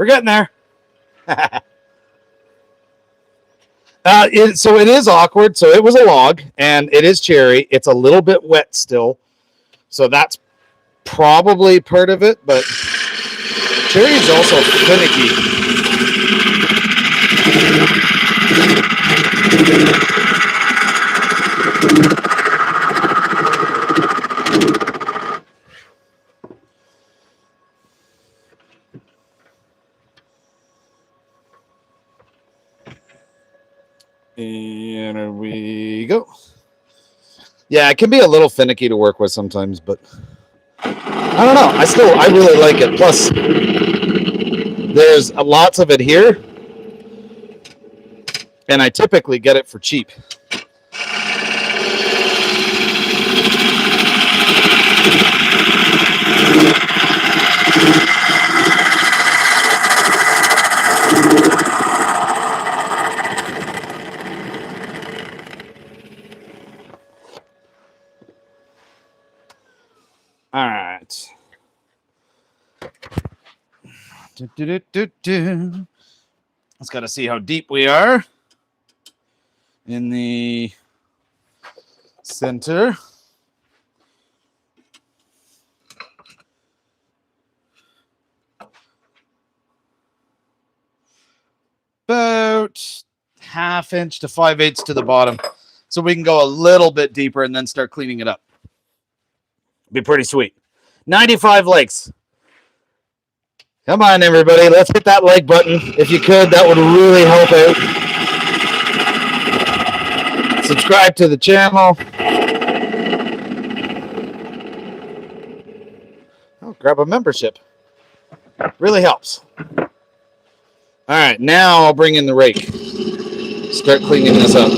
We're getting there. So it is awkward. So it was a log, and it is cherry. It's a little bit wet still. So that's probably part of it, but cherry is also finicky. And there we go. Yeah, it can be a little finicky to work with sometimes, but I don't know. I really like it. Plus, there's lots of it here, and I typically get it for cheap. All right. Let's got to see how deep we are in the center. About 1/2 inch to 5/8 to the bottom. So we can go a little bit deeper and then start cleaning it up. Be pretty sweet. 95 likes. Come on, everybody. Let's hit that like button. If you could, that would really help out. Subscribe to the channel. Oh, grab a membership. Really helps. All right, now I'll bring in the rake. Start cleaning this up.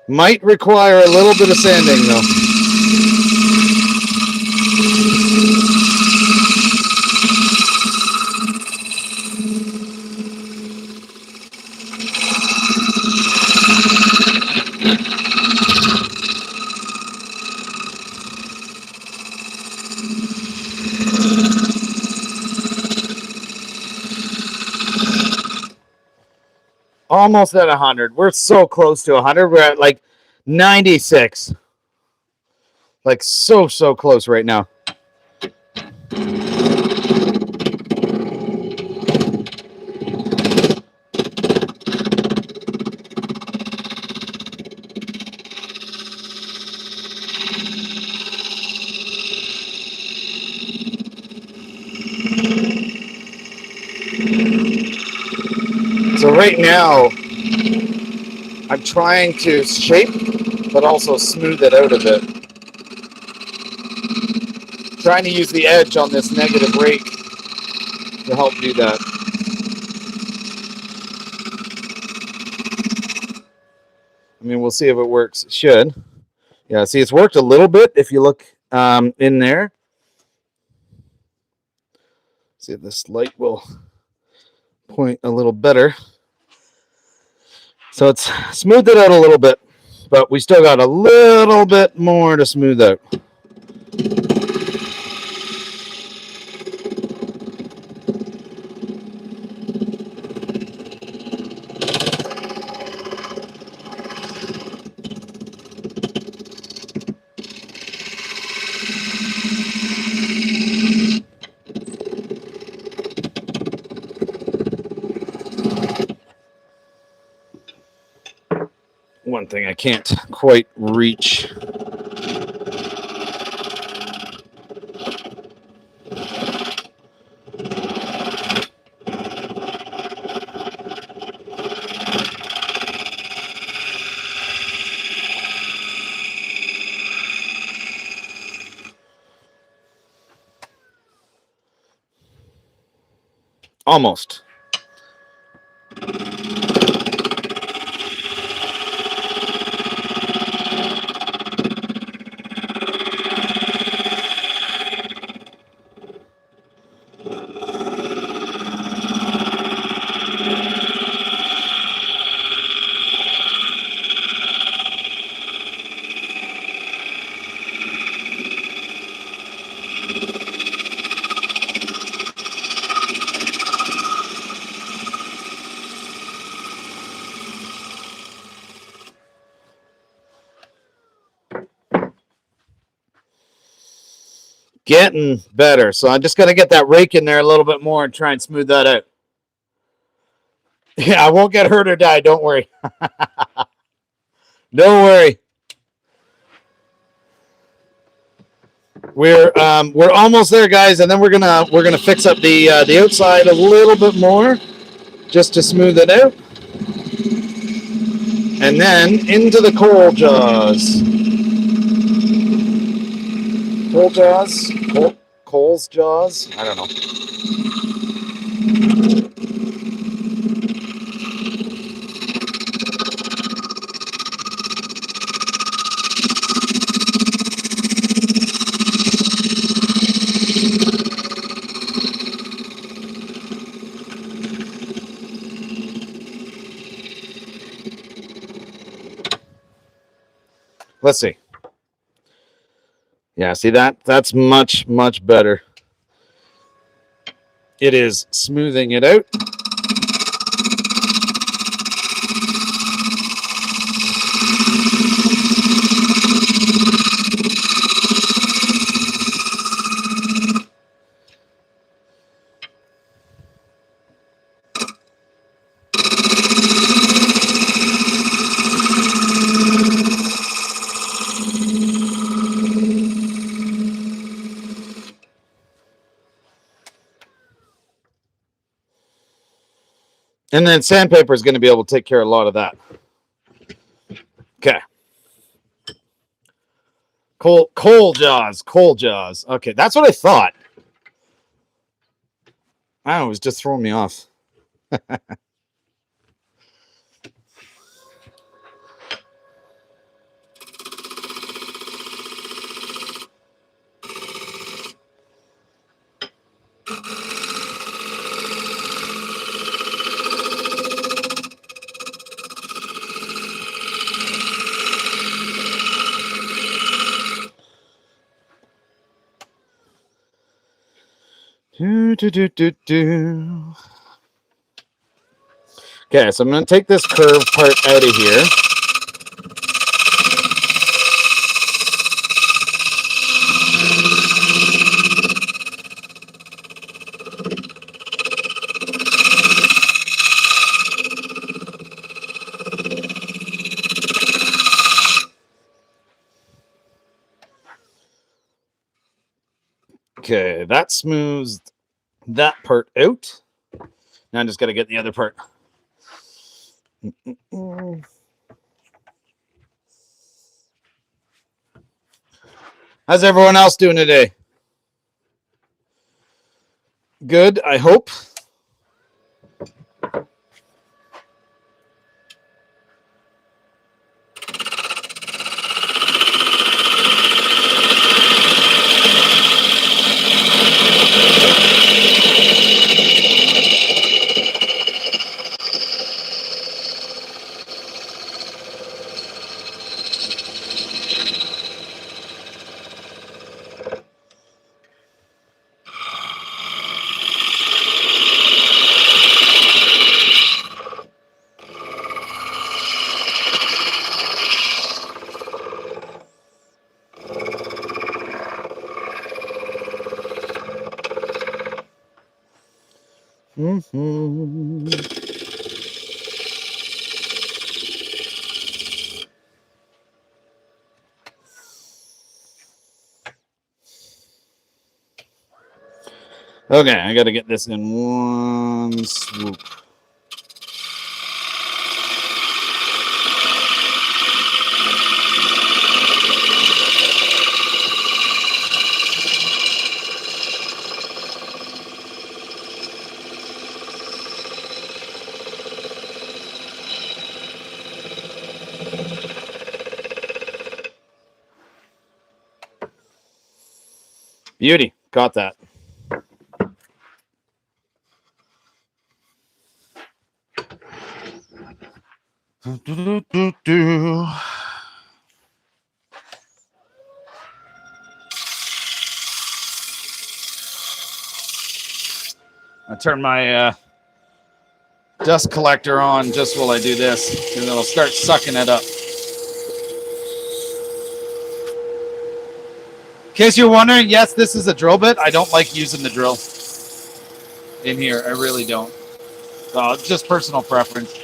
Might require a little bit of sanding, though. Almost at 100. We're so close to 100. We're at like 96. Like so close right now. So right now, I'm trying to shape, but also smooth it out a bit. Trying to use the edge on this negative rake to help do that. I mean, we'll see if it works. It should. Yeah, see, it's worked a little bit if you look in there. See if this light will point a little better. So it's smoothed it out a little bit, but we still got a little bit more to smooth out. One thing I can't quite reach. Almost. Getting better. So I just got to get that rake in there a little bit more and try and smooth that out. Yeah, I won't get hurt or die. Don't worry. Don't worry. We're almost there, guys, and then we're gonna fix up the outside a little bit more, just to smooth it out, and then into the coal jaws. Coal jaws, coal's jaws. I don't know. Let's see. Yeah, see that? That's much, much better. It is smoothing it out. And then sandpaper is going to be able to take care of a lot of that. Okay. Coal jaws. Okay, that's what I thought. I don't know, it was just throwing me off. Okay, so I'm going to take this curved part out of here. Okay, that smooths that part out. Now I just got to get the other part. How's everyone else doing today? Good, I hope. Okay, I got to get this in one swoop. Beauty. Got that. I turn my dust collector on just while I do this, and it'll start sucking it up. In case you're wondering, yes, this is a drill bit. I don't like using the drill in here. I really don't. Just personal preference.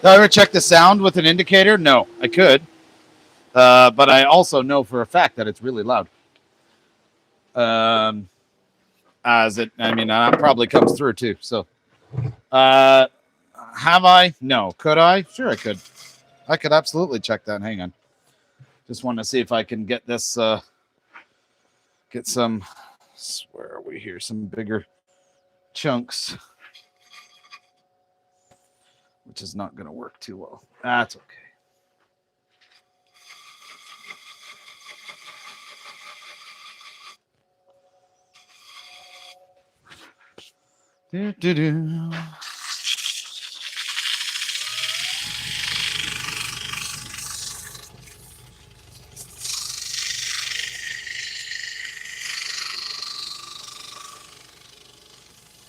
Did I ever check the sound with an indicator? No, I could. But I also know for a fact that it's really loud. That probably comes through too. So, have I? No. Could I? Sure, I could. I could absolutely check that. Hang on. Just want to see if I can get this, get some, where are we here? Some bigger chunks, which is not going to work too well. That's okay. Do.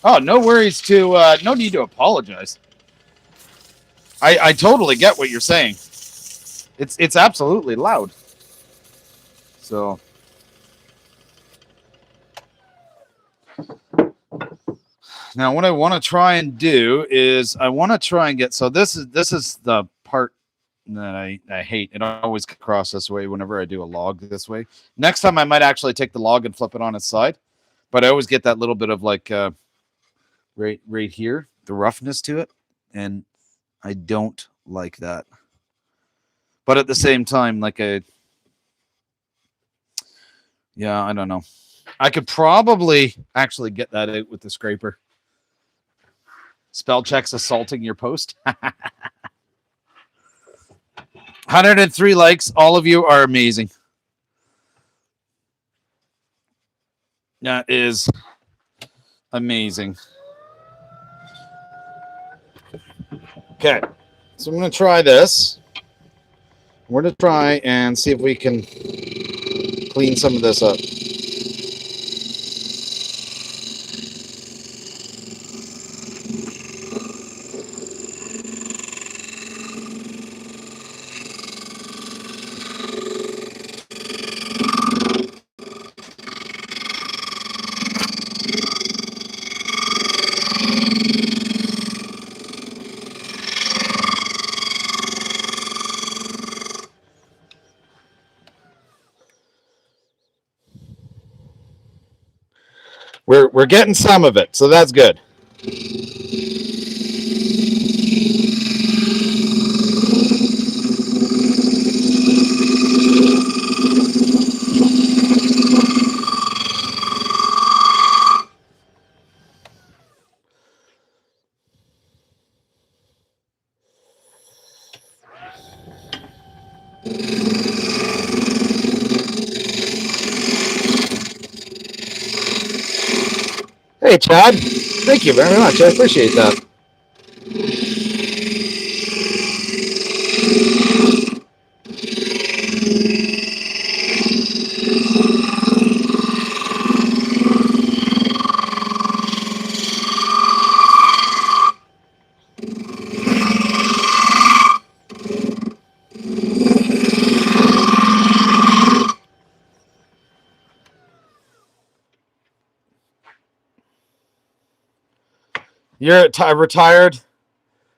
Oh, no worries to, no need to apologize. I totally get what you're saying. It's absolutely loud. So. Now, what I want to try and do is I want to try and get, so this is the part that I hate. It always comes across this way whenever I do a log this way. Next time I might actually take the log and flip it on its side, but I always get that little bit of like right here, the roughness to it, and I don't like that. But at the same time, like I don't know. I could probably actually get that out with the scraper. Spell checks assaulting your post. 103 likes. All of you are amazing. That is amazing. Okay. So I'm going to try this. We're going to try and see if we can clean some of this up. We're getting some of it, so that's good. Hey, Chad. Thank you very much. I appreciate that. You're a retired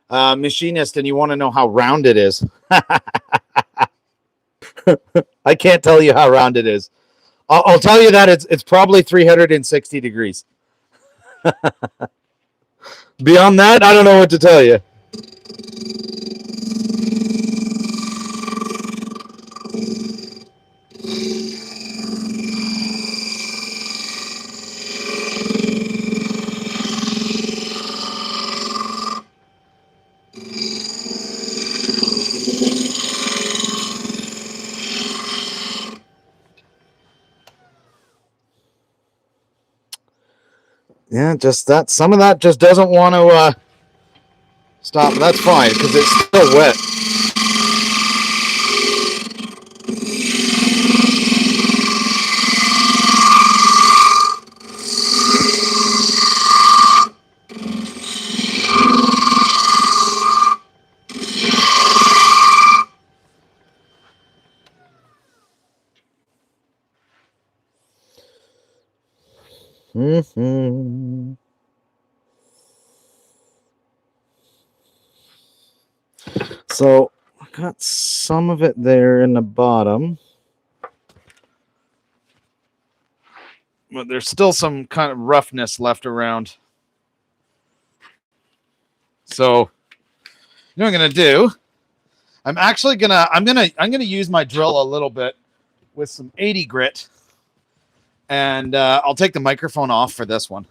machinist, and you want to know how round it is. I can't tell you how round it is. I'll tell you that it's probably 360 degrees. Beyond that, I don't know what to tell you. Yeah, just that. Some of that just doesn't want to stop. That's fine because it's still wet. Mm-hmm. So I got some of it there in the bottom, but there's still some kind of roughness left around. So you know what I'm gonna do? I'm gonna use my drill a little bit with some 80 grit, and I'll take the microphone off for this one,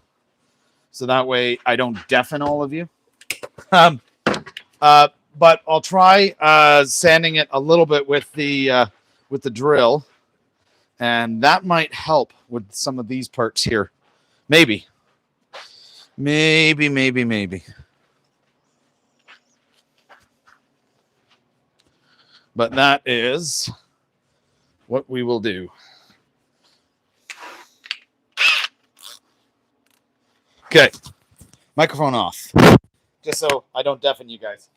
so that way I don't deafen all of you. But I'll try sanding it a little bit with the drill, and that might help with some of these parts here. Maybe. But that is what we will do. Okay, microphone off, just so I don't deafen you guys.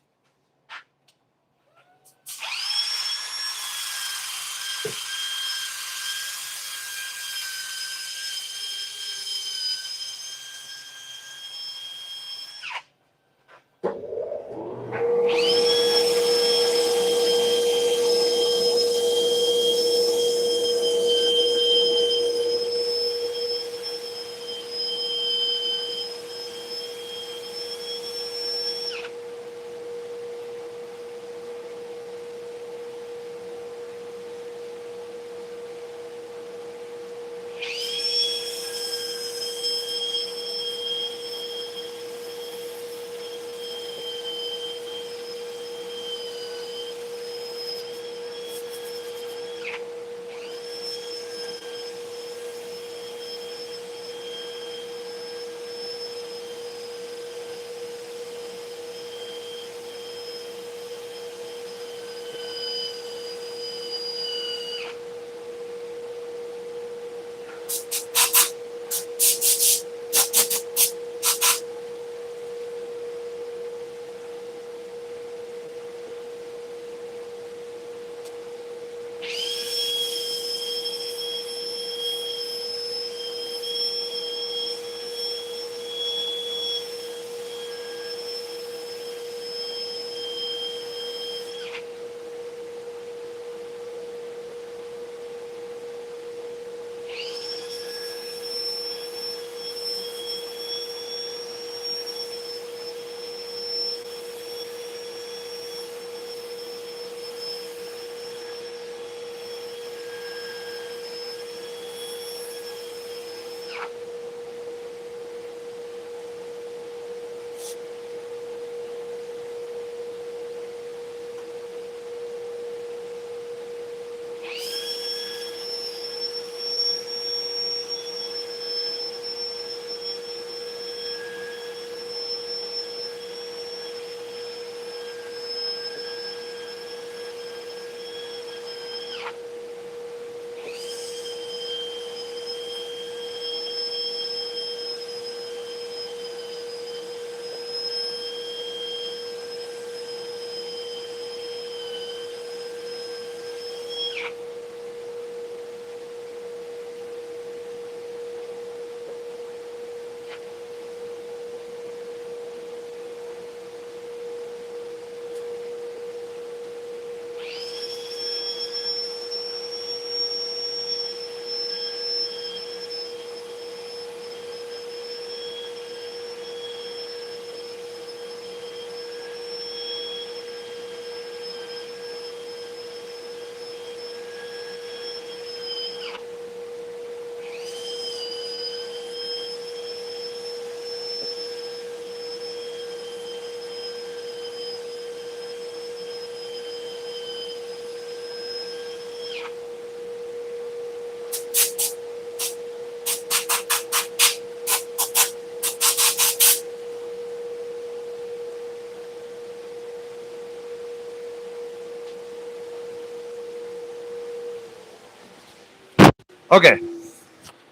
Okay.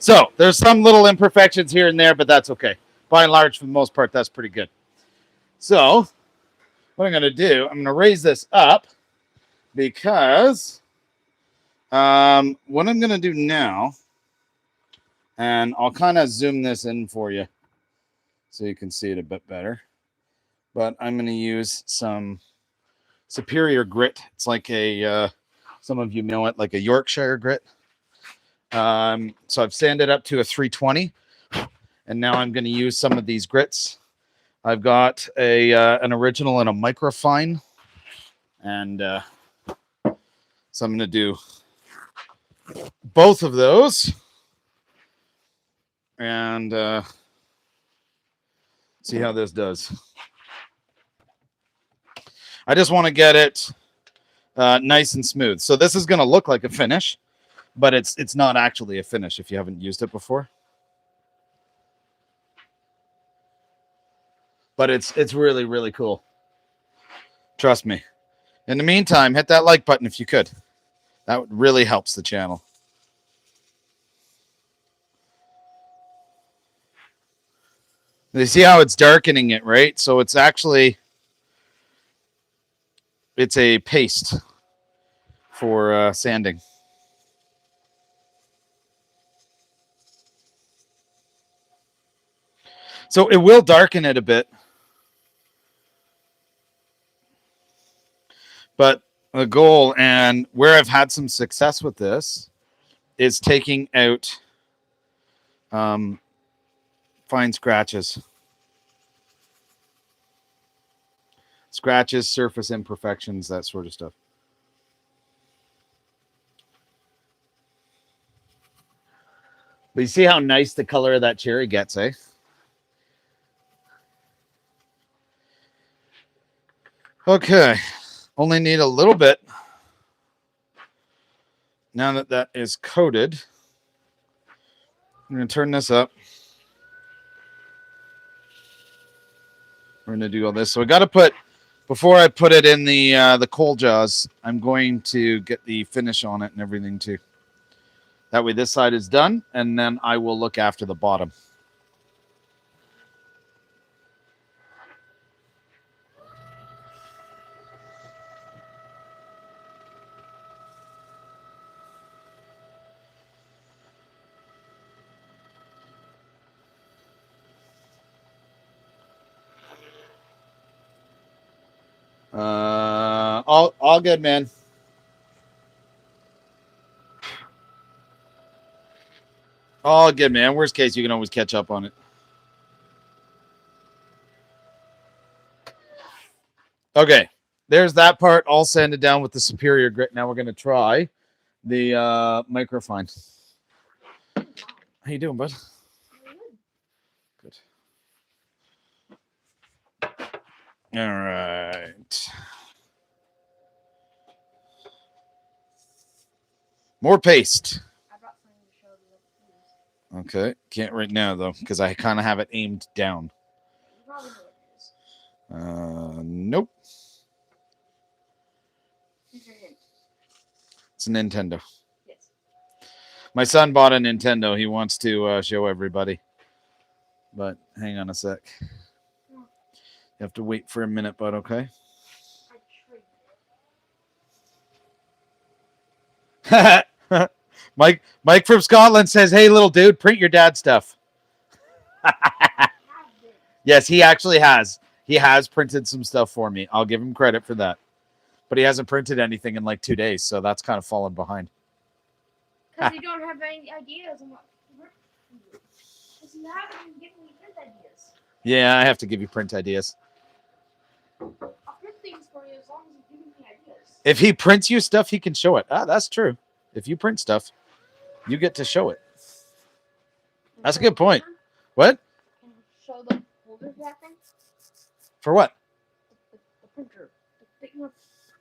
So there's some little imperfections here and there, but that's okay. By and large, for the most part, that's pretty good. So what I'm going to do, I'm going to raise this up because what I'm going to do now, and I'll kind of zoom this in for you so you can see it a bit better. But I'm going to use some superior grit. It's like a, some of you know it, like a Yorkshire grit. So I've sanded up to a 320, and now I'm going to use some of these grits. I've got an original and a microfine, and so I'm going to do both of those, and see how this does. I just want to get it nice and smooth. So this is going to look like a finish, but it's not actually a finish if you haven't used it before. But it's really, really cool. Trust me. In the meantime, hit that like button if you could. That really helps the channel. You see how it's darkening it, right? So it's actually, it's a paste for sanding. So it will darken it a bit. But the goal, and where I've had some success with this, is taking out fine scratches. Scratches, surface imperfections, that sort of stuff. But you see how nice the color of that cherry gets, eh? Okay, only need a little bit. Now that that is coated, I'm going to turn this up. We're going to do all this. So I got to put, before I put it in the coal jaws, I'm going to get the finish on it and everything too. That way this side is done, and then I will look after the bottom. All good, man. All good, man. Worst case, you can always catch up on it. Okay, there's that part all sanded down with the superior grit. Now we're going to try the microfine. How you doing, bud? Good. All right. More paste. Okay, can't right now though because I kind of have it aimed down. Nope. It's a Nintendo. Yes. My son bought a Nintendo. He wants to show everybody. But hang on a sec. You have to wait for a minute, bud, okay? Mike from Scotland says, "Hey, little dude, print your dad stuff." Yes, he actually has. He has printed some stuff for me. I'll give him credit for that. But he hasn't printed anything in like 2 days, so that's kind of fallen behind. Because you don't have any ideas on what to print. Because you haven't given me print ideas. Yeah, I have to give you print ideas. I'll print things for you as long as you give me ideas. If he prints you stuff, he can show it. Ah, that's true. If you print stuff, you get to show it. That's a good point. What? Can you show the holder that thing? For what? The printer. The big one.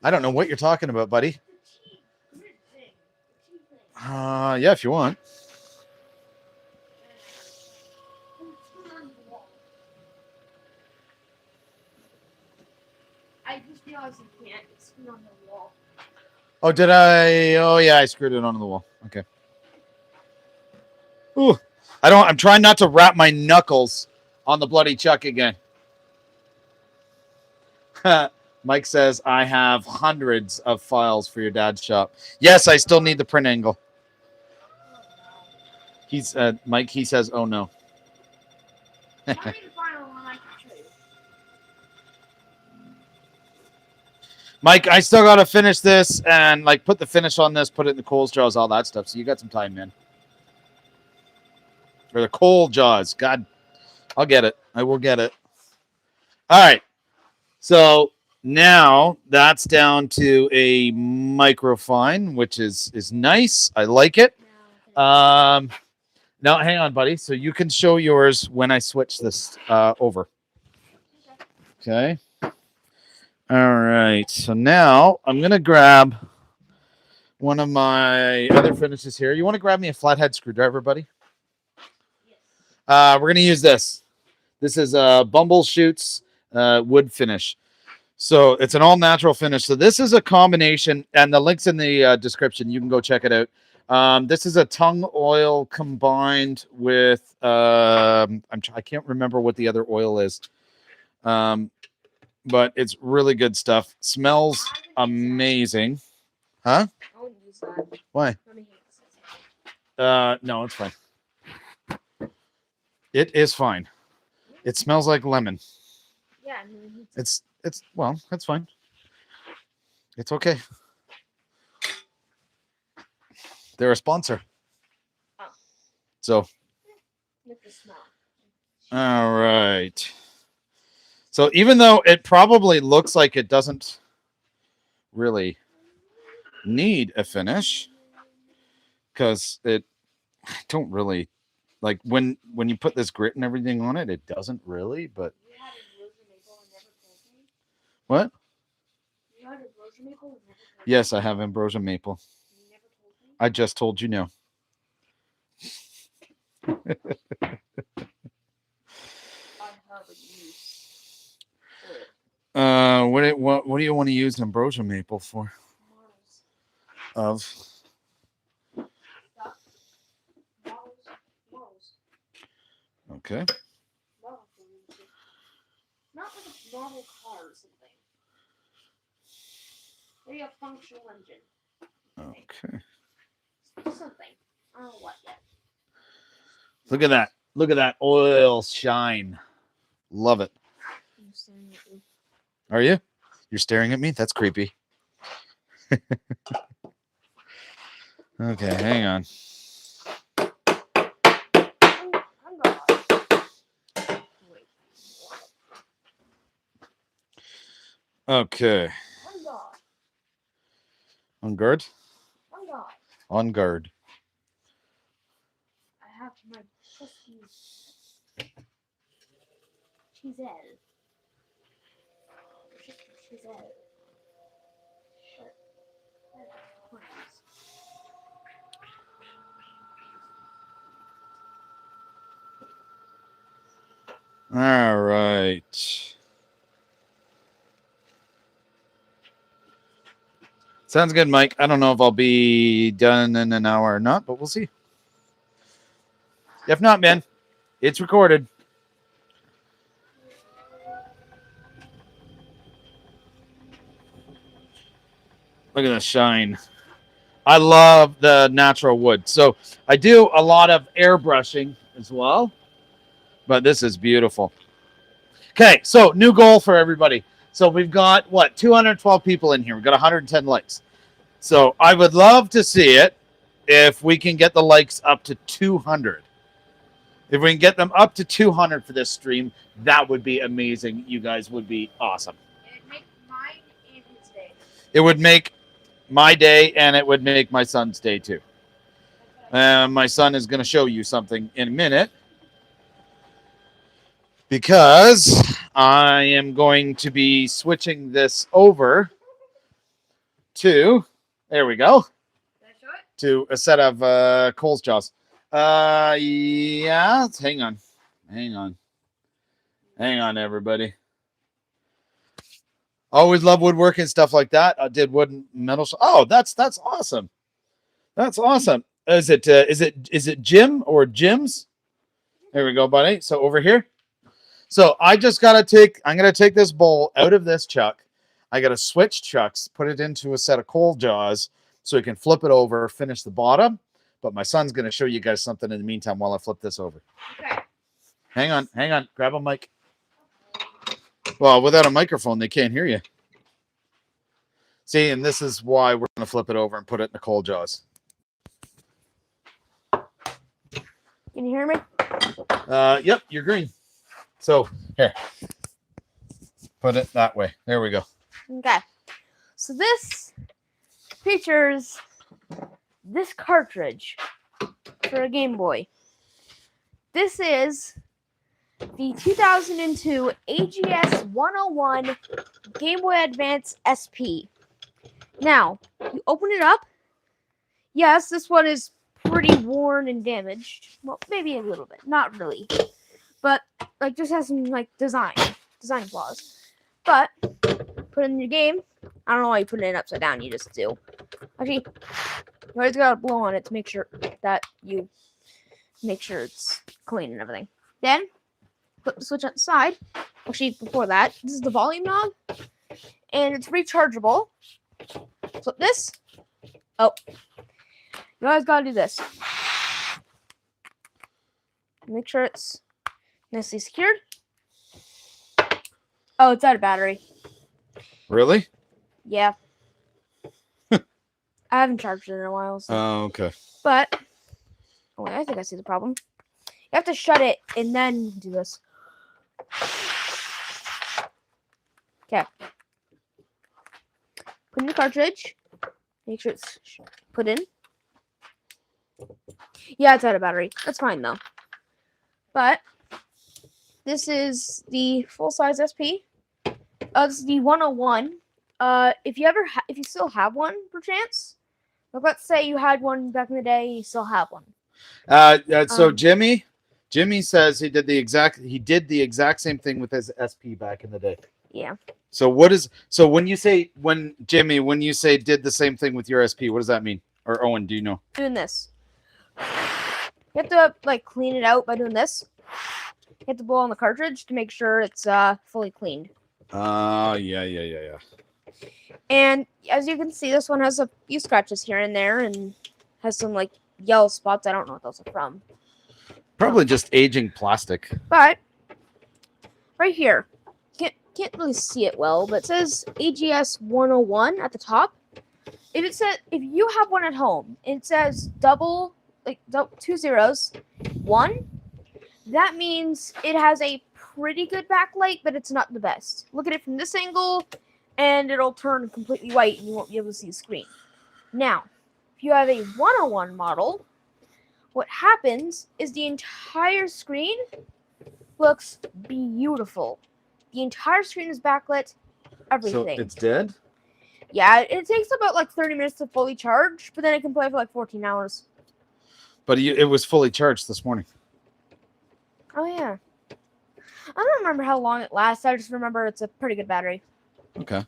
I don't know what you're talking about, buddy. Yeah, if you want. I just realized you can't. It's screwed on the wall. Oh, did I? Oh, yeah, I screwed it onto the wall. Okay. Ooh, I'm trying not to wrap my knuckles on the bloody chuck again. Mike says, I have hundreds of files for your dad's shop. Yes, I still need the print angle. He's Mike, he says, oh no. Tell me the final one I can show you. Mike, I still got to finish this and like put the finish on this, put it in the coals jaws, all that stuff. So you got some time, man. Or the coal jaws. God, I'll get it. I will get it. All right. So now that's down to a microfine, which is nice. I like it. Now, hang on, buddy. So you can show yours when I switch this over. Okay. All right. So now I'm going to grab one of my other finishes here. You want to grab me a flathead screwdriver, buddy? We're going to use this. This is Bumbleshoot's wood finish. So it's an all natural finish. So this is a combination, and the link's in the description. You can go check it out. This is a tung oil combined with I can't remember what the other oil is. But it's really good stuff. Smells amazing. Huh? I wouldn't use that. Why? No, it's fine. It is fine. It smells like lemon. Yeah. It's well, it's fine. It's okay. They're a sponsor. Oh. So. You have to smell. All right. So even though it probably looks like it doesn't really need a finish, because I don't really like when you put this grit and everything on it, it doesn't really. But You had ambrosia maple and never told me? what? You had ambrosia maple and never told me? Yes, I have ambrosia maple. You never told me? I just told you no. I haven't used. What do you want to use ambrosia maple for? Models. Of Models. okay. Not like a model car or something. Maybe a functional engine. Okay. Something. I don't know what yet. Look at that. Look at that oil shine. Love it. I'm staring at you. Are you? You're staring at me? That's creepy. Okay, hang on. Oh, I'm gone. Wait. Okay. I'm gone. On guard? I'm gone. On guard. I have my trusty chisel. Chisel. Sure. All right. Sounds good, Mike. I don't know if I'll be done in an hour or not, but we'll see. If not, man, it's recorded. Look at the shine. I love the natural wood. So I do a lot of airbrushing as well, but this is beautiful. Okay, so new goal for everybody. So we've got, 212 people in here. We've got 110 likes. So I would love to see it if we can get the likes up to 200. If we can get them up to 200 for this stream, that would be amazing. You guys would be awesome. It'd make mine and his day. It would make my day, and it would make my son's day too. My son is going to show you something in a minute, because I am going to be switching this over to, there we go, Can I show it? to a set of Coles jaws. Yeah, hang on, everybody. Always love woodworking, stuff like that. I did wood and metal. Oh, that's awesome. That's awesome. Is it Jim or Jim's? There we go, buddy. So over here. So I'm going to take this bowl out of this chuck. I got to switch chucks, put it into a set of coal jaws so we can flip it over, finish the bottom. But my son's going to show you guys something in the meantime while I flip this over. Okay. Hang on. Grab a mic. Well, without a microphone, they can't hear you. See, and this is why we're going to flip it over and put it in the coal jaws. Can you hear me? Yep, you're green. So here, put it that way. There we go. Okay. So this features this cartridge for a Game Boy. This is the 2002 AGS 101 Game Boy Advance SP. Now, you open it up. Yes, this one is pretty worn and damaged. Well, maybe a little bit. Not really. But, like, just has some, like, design flaws. But, put it in your game. I don't know why you put it upside down. You just do. Actually, you always gotta blow on it to make sure that you make sure it's clean and everything. Then, put the switch on the side. Actually, before that, this is the volume knob. And it's rechargeable. Flip this. Oh. You always gotta do this. Make sure it's nicely secured. Oh, it's out of battery. Really? Yeah. I haven't charged it in a while. So. Oh, okay. But, oh wait, I think I see the problem. You have to shut it and then do this. Okay. Put in the cartridge. Make sure it's put in. Yeah, it's out of battery. That's fine though. But this is the full-size SP. This is the 101. If you still have one, perchance, like let's say you had one back in the day, you still have one. So Jimmy says he did the exact same thing with his SP back in the day. Yeah. So when you say did the same thing with your SP, what does that mean? Or Owen, do you know? Doing this. You have to like clean it out by doing this. You have to blow on the cartridge to make sure it's fully cleaned. Yeah. And as you can see, this one has a few scratches here and there, and has some like yellow spots. I don't know what those are from. Probably just aging plastic. But right here, can't really see it well, but it says AGS 101 at the top. If you have one at home, it says two zeros, 1. That means it has a pretty good backlight, but it's not the best. Look at it from this angle, and it'll turn completely white, and you won't be able to see the screen. Now, if you have a 101 model, what happens is the entire screen looks beautiful. The entire screen is backlit, everything. So it's dead? Yeah, it takes about like 30 minutes to fully charge, but then it can play for like 14 hours. But it was fully charged this morning. Oh, yeah. I don't remember how long it lasts. I just remember it's a pretty good battery. Okay.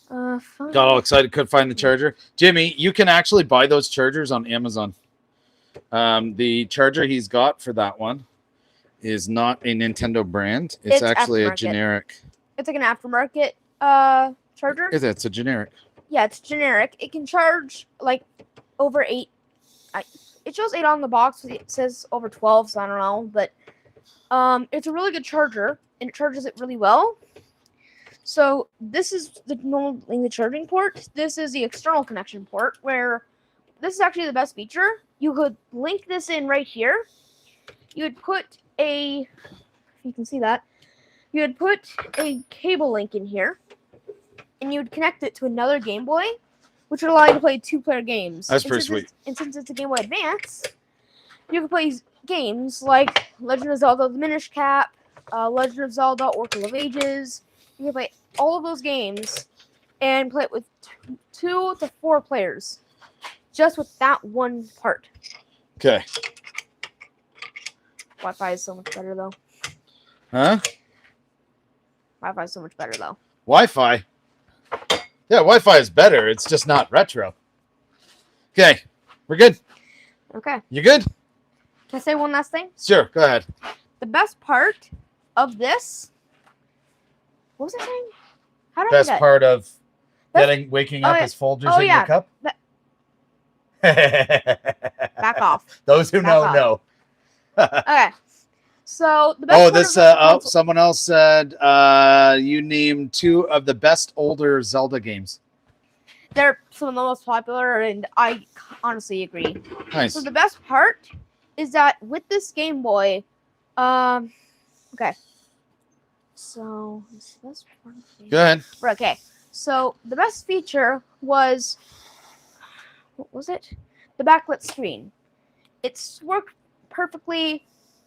Fine. Got all excited, couldn't find the charger. Jimmy, you can actually buy those chargers on Amazon. The charger he's got for that one is not a Nintendo brand. It's actually a generic. It's like an aftermarket charger. It's a generic. Yeah, it's generic. It can charge like over 8. It shows 8 on the box, but it says over 12, so I don't know. But it's a really good charger, and it charges it really well. So this is the charging port. This is the external connection port, where this is actually the best feature. You could link this in right here. You would put if you can see that, you would put a cable link in here, and you would connect it to another Game Boy, which would allow you to play 2-player games. That's pretty sweet. And since it's a Game Boy Advance, you can play games like Legend of Zelda: The Minish Cap, Legend of Zelda: Oracle of Ages. You can play all of those games and play it with 2 to 4 players, just with that one part. Okay. Wi-Fi is so much better though. Huh? Wi-Fi is so much better though. Wi-Fi? Yeah, Wi-Fi is better. It's just not retro. Okay, we're good. Okay. You good? Can I say one last thing? Sure, go ahead. The best part of this. What was I saying? How did Best I get? part of Best- waking oh, up yeah. is Folgers Oh, in yeah. your cup. Back off. Those who Back know off. know. Okay. So the best Oh, part this of the console. someone else said you named 2 of the best older Zelda games. They're some of the most popular, and I honestly agree. Nice. So the best part is that with this Game Boy, okay. So what's the best part of the Go ahead. Okay. So the best feature was, what was it? The backlit screen. It's worked perfectly,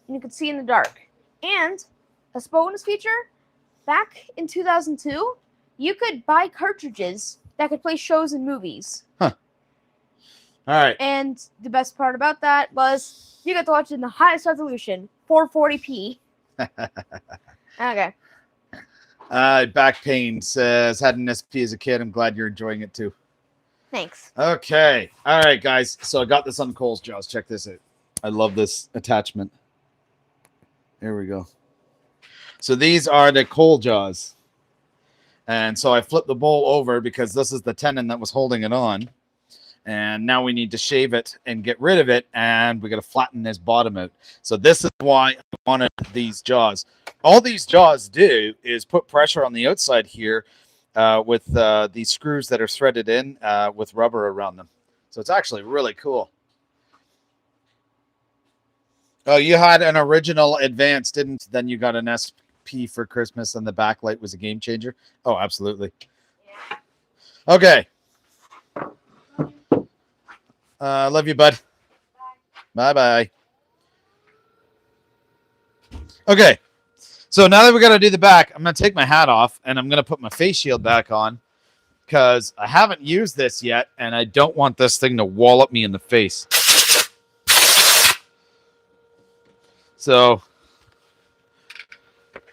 and you could see in the dark. And a bonus feature, back in 2002, you could buy cartridges that could play shows and movies. All right. And the best part about that was you got to watch it in the highest resolution, 440p. Okay. Back pain says had an SP as a kid. I'm glad you're enjoying it too. Thanks. Okay. All right, guys. So I got this on Cole's Jaws. Check this out. I love this attachment. There we go. So these are the Cole Jaws. And so I flipped the bowl over because this is the tenon that was holding it on. And now we need to shave it and get rid of it. And we got to flatten this bottom out. So this is why I wanted these jaws. All these jaws do is put pressure on the outside here with these screws that are threaded in with rubber around them. So it's actually really cool. Oh, you had an original Advance, didn't? Then you got an SP for Christmas, and the backlight was a game changer. Oh, absolutely. Okay. Love you, bud. Bye-bye. Okay. So now that we got to do the back, I'm going to take my hat off, and I'm going to put my face shield back on because I haven't used this yet, and I don't want this thing to wallop me in the face. So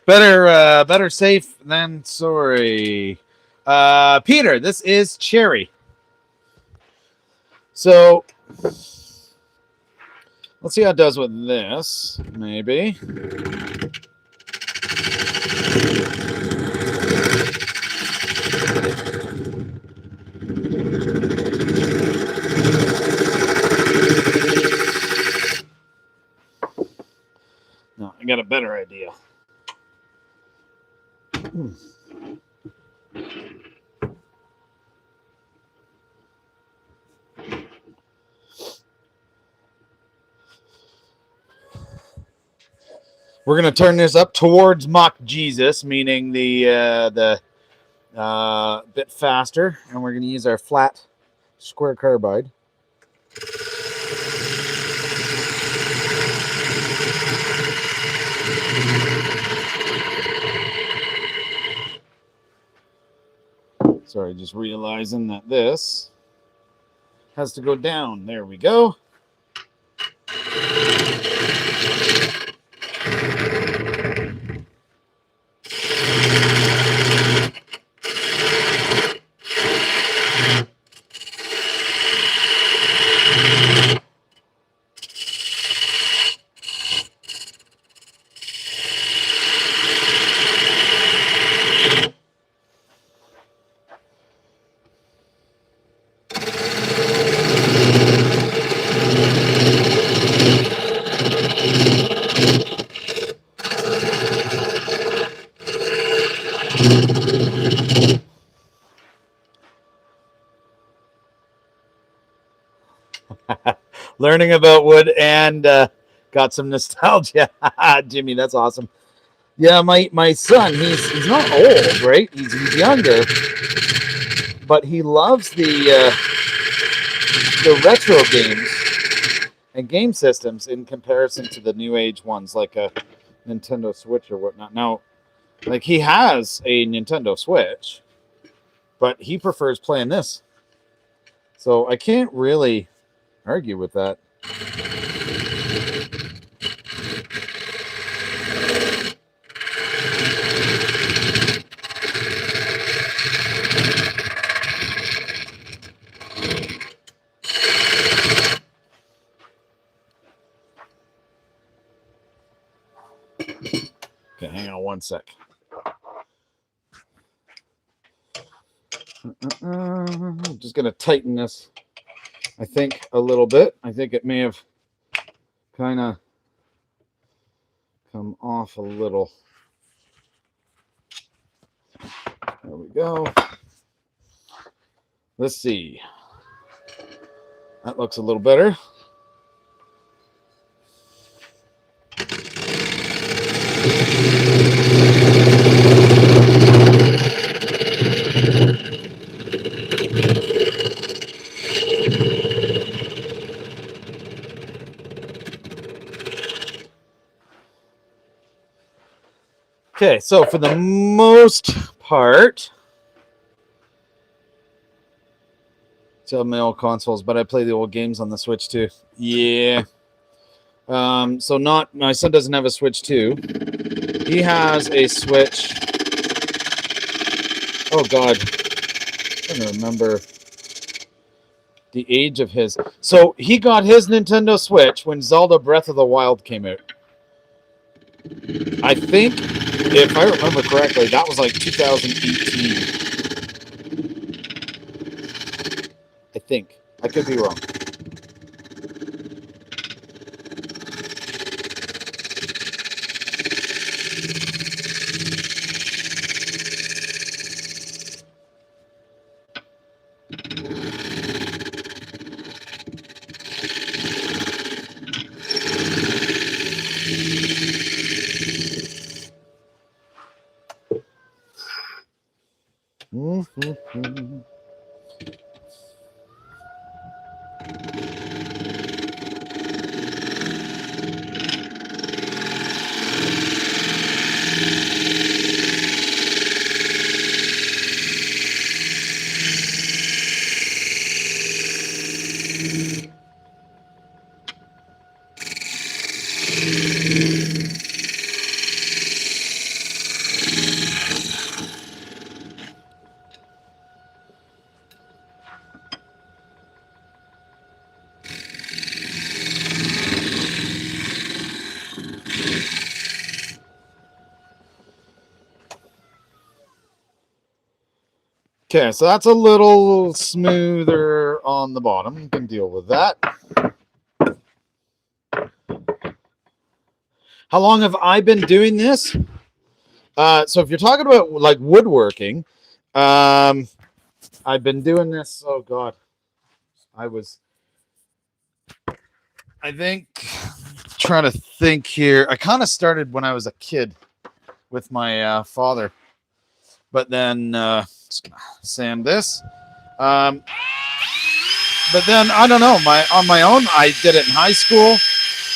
better safe than sorry. Peter, this is Cherry. So let's see how it does with this, maybe. No, I got a better idea. We're going to turn this up towards Mock Jesus, meaning the bit faster, and we're going to use our flat square carbide. Sorry, just realizing that this has to go down. There we go. Learning about wood and got some nostalgia. Jimmy, that's awesome. Yeah, my son, he's not old, right? He's younger, but he loves the retro games and game systems in comparison to the new age ones like a Nintendo Switch or whatnot. Now, like he has a Nintendo Switch, but he prefers playing this. So I can't really argue with that. Okay, hang on one sec. I'm just going to tighten this, I think, a little bit. I think it may have kind of come off a little. There we go. Let's see. That looks a little better. Okay, so for the most part, still have my old consoles, but I play the old games on the Switch too. Yeah. So not my son doesn't have a Switch 2. He has a Switch. Oh God, I'm trying to remember the age of his. So he got his Nintendo Switch when Zelda Breath of the Wild came out. I think, if I remember correctly, that was like 2018. I think. I could be wrong. Mm-hmm. Okay, so that's a little smoother on the bottom. You can deal with that. How long have I been doing this? So if you're talking about like woodworking, I've been doing this. Oh God, I think, trying to think here. I kind of started when I was a kid with my father, but then just gonna sand this. But then I don't know. On my own, I did it in high school,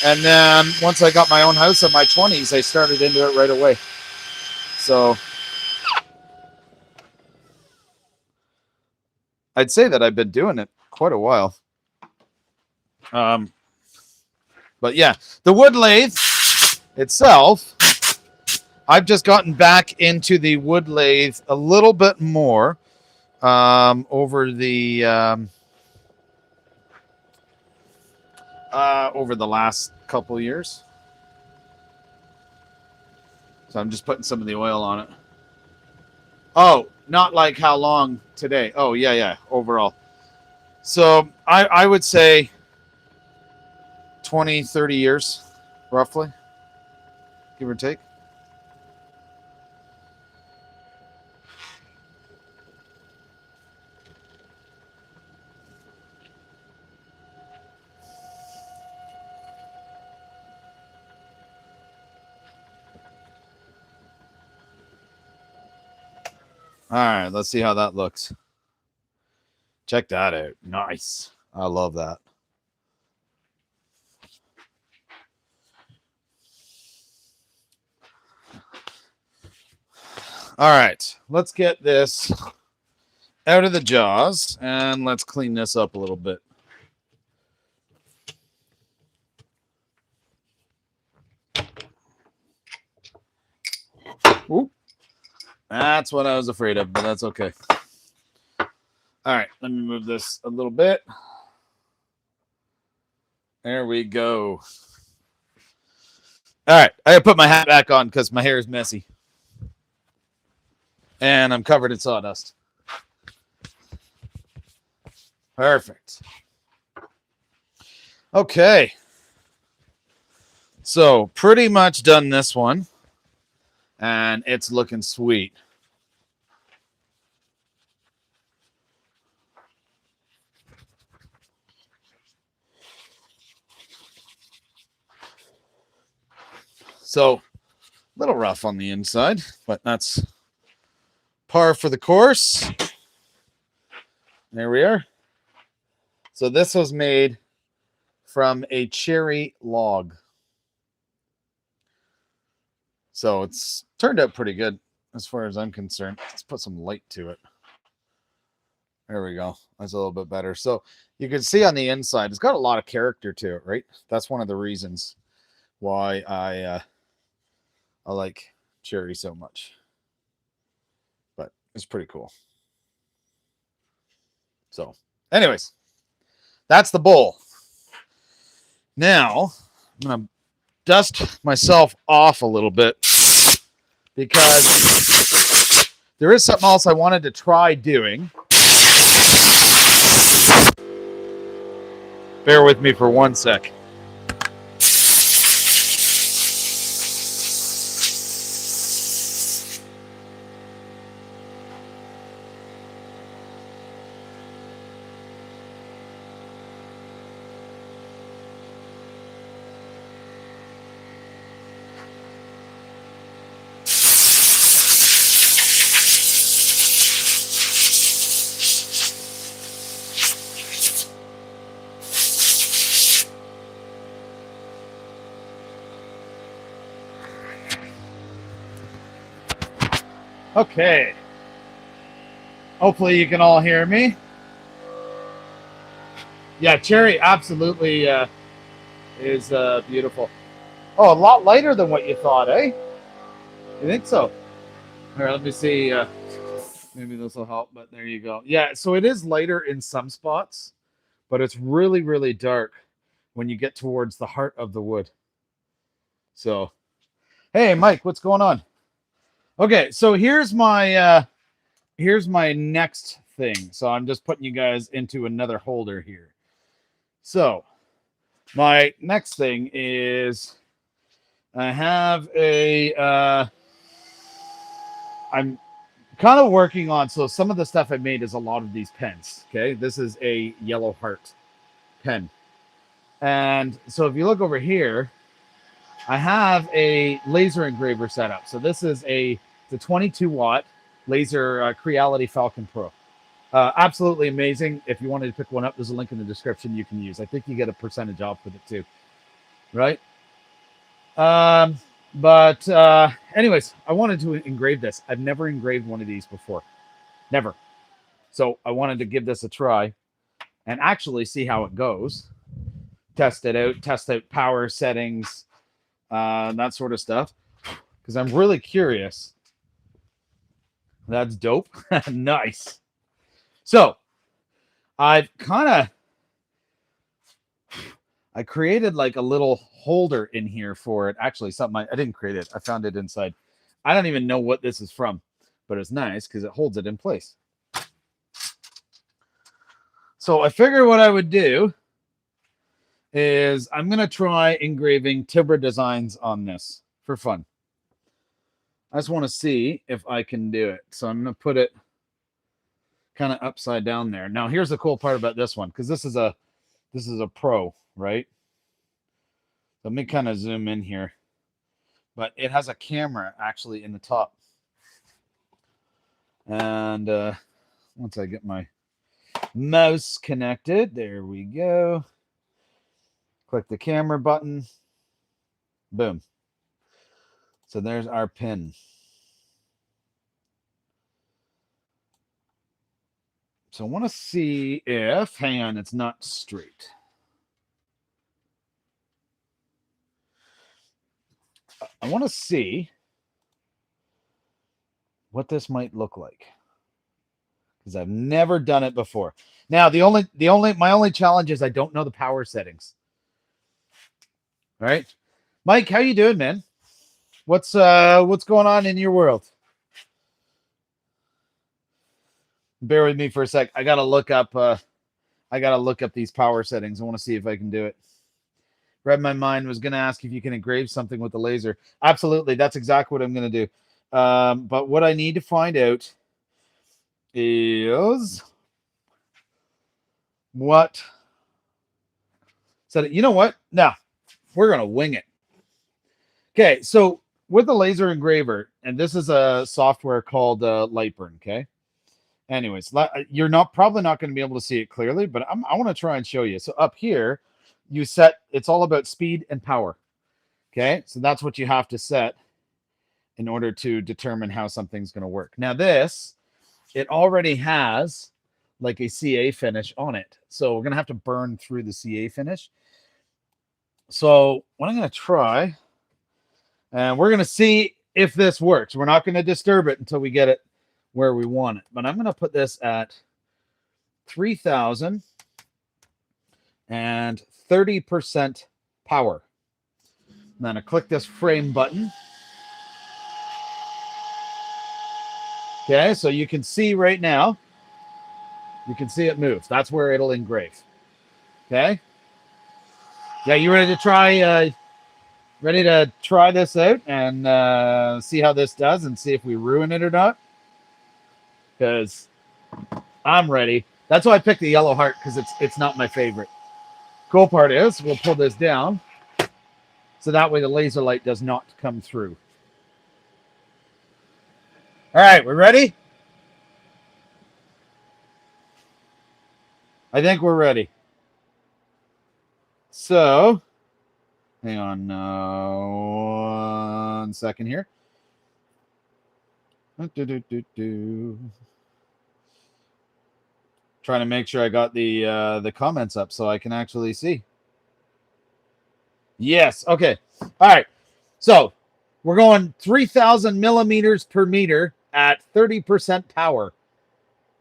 and then once I got my own house in my 20s, I started into it right away. So I'd say that I've been doing it quite a while. But yeah, the wood lathe itself, I've just gotten back into the wood lathe a little bit more over the last couple of years. So I'm just putting some of the oil on it. Oh, not like how long today. Oh, yeah, overall. So I would say 20, 30 years, roughly, give or take. All right, let's see how that looks. Check that out. Nice. I love that. All right, let's get this out of the jaws and let's clean this up a little bit. Oop. That's what I was afraid of, but that's okay. All right, let me move this a little bit. There we go. All right, I gotta put my hat back on because my hair is messy. And I'm covered in sawdust. Perfect. Okay. So pretty much done this one. And it's looking sweet. So a little rough on the inside, but that's par for the course. There we are. So this was made from a cherry log. So it's turned out pretty good as far as I'm concerned. Let's put some light to it. There we go. That's a little bit better. So you can see on the inside, it's got a lot of character to it, right? That's one of the reasons why I like cherry so much. But it's pretty cool. So anyways, that's the bowl. Now I'm going to dust myself off a little bit because there is something else I wanted to try doing. Bear with me for 1 sec. Okay. Hopefully you can all hear me. Yeah, cherry absolutely is beautiful. Oh, a lot lighter than what you thought, eh? You think so? All right, let me see. Maybe this will help, but there you go. Yeah, so it is lighter in some spots, but it's really, really dark when you get towards the heart of the wood. So, hey, Mike, what's going on? Okay, so here's my next thing. So I'm just putting you guys into another holder here. So my next thing is I have a I'm kind of working on, so some of the stuff I made is a lot of these pens. Okay, this is a yellow heart pen. And so if you look over here, I have a laser engraver set up. So this is the 22-watt laser Creality Falcon Pro. Absolutely amazing. If you wanted to pick one up, there's a link in the description you can use. I think you get a percentage off with it too, right? Anyways, I wanted to engrave this. I've never engraved one of these before. Never. So I wanted to give this a try and actually see how it goes. Test out power settings, that sort of stuff. Because I'm really curious. That's dope. Nice. So I created like a little holder in here for it. Actually, something I didn't create it. I found it inside. I don't even know what this is from, but it's nice because it holds it in place. So I figured what I would do is I'm going to try engraving Tibber designs on this for fun. I just want to see if I can do it. So I'm going to put it kind of upside down there. Now, here's the cool part about this one, because this is a Pro, right? Let me kind of zoom in here. But it has a camera actually in the top. And once I get my mouse connected, there we go. Click the camera button. Boom. So there's our pin. So I want to see if, hang on, it's not straight. I want to see what this might look like, because I've never done it before. Now, my only challenge is I don't know the power settings. All right. Mike, how you doing, man? What's going on in your world? Bear with me for a sec. I gotta look up these power settings. I want to see if I can do it. Read my mind, was gonna ask if you can engrave something with the laser. Absolutely, that's exactly what I'm gonna do. But what I need to find out is what. So you know what? No, we're gonna wing it. Okay, so with the laser engraver, and this is a software called Lightburn. Okay. Anyways, you're probably not going to be able to see it clearly, but I want to try and show you. So up here, you set. It's all about speed and power. Okay, so that's what you have to set in order to determine how something's going to work. Now this, it already has like a CA finish on it, so we're going to have to burn through the CA finish. So what I'm going to try, and we're going to see if this works. We're not going to disturb it until we get it where we want it. But I'm going to put this at 3,000 and 30% power. I'm going to click this frame button. Okay, so you can see right now, you can see it move. That's where it'll engrave. Okay. Yeah, you ready to try? Ready to try this out and see how this does and see if we ruin it or not? Because I'm ready. That's why I picked the yellow heart, because it's not my favorite. Cool part is we'll pull this down so that way the laser light does not come through. All right, we're ready? I think we're ready. So, hang on 1 second here. Trying to make sure I got the comments up so I can actually see. Yes. Okay. All right. So we're going 3,000 millimeters per meter at 30% power.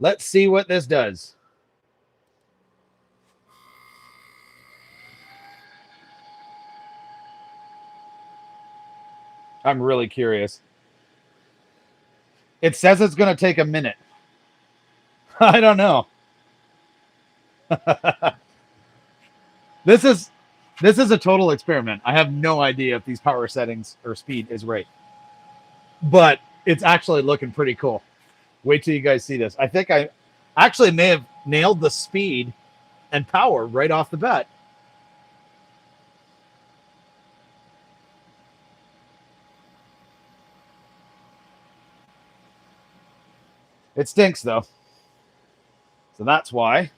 Let's see what this does. I'm really curious. It says it's going to take a minute. I don't know. This is a total experiment. I have no idea if these power settings or speed is right, but it's actually looking pretty cool. Wait till you guys see this. I think I actually may have nailed the speed and power right off the bat. It stinks though, so that's why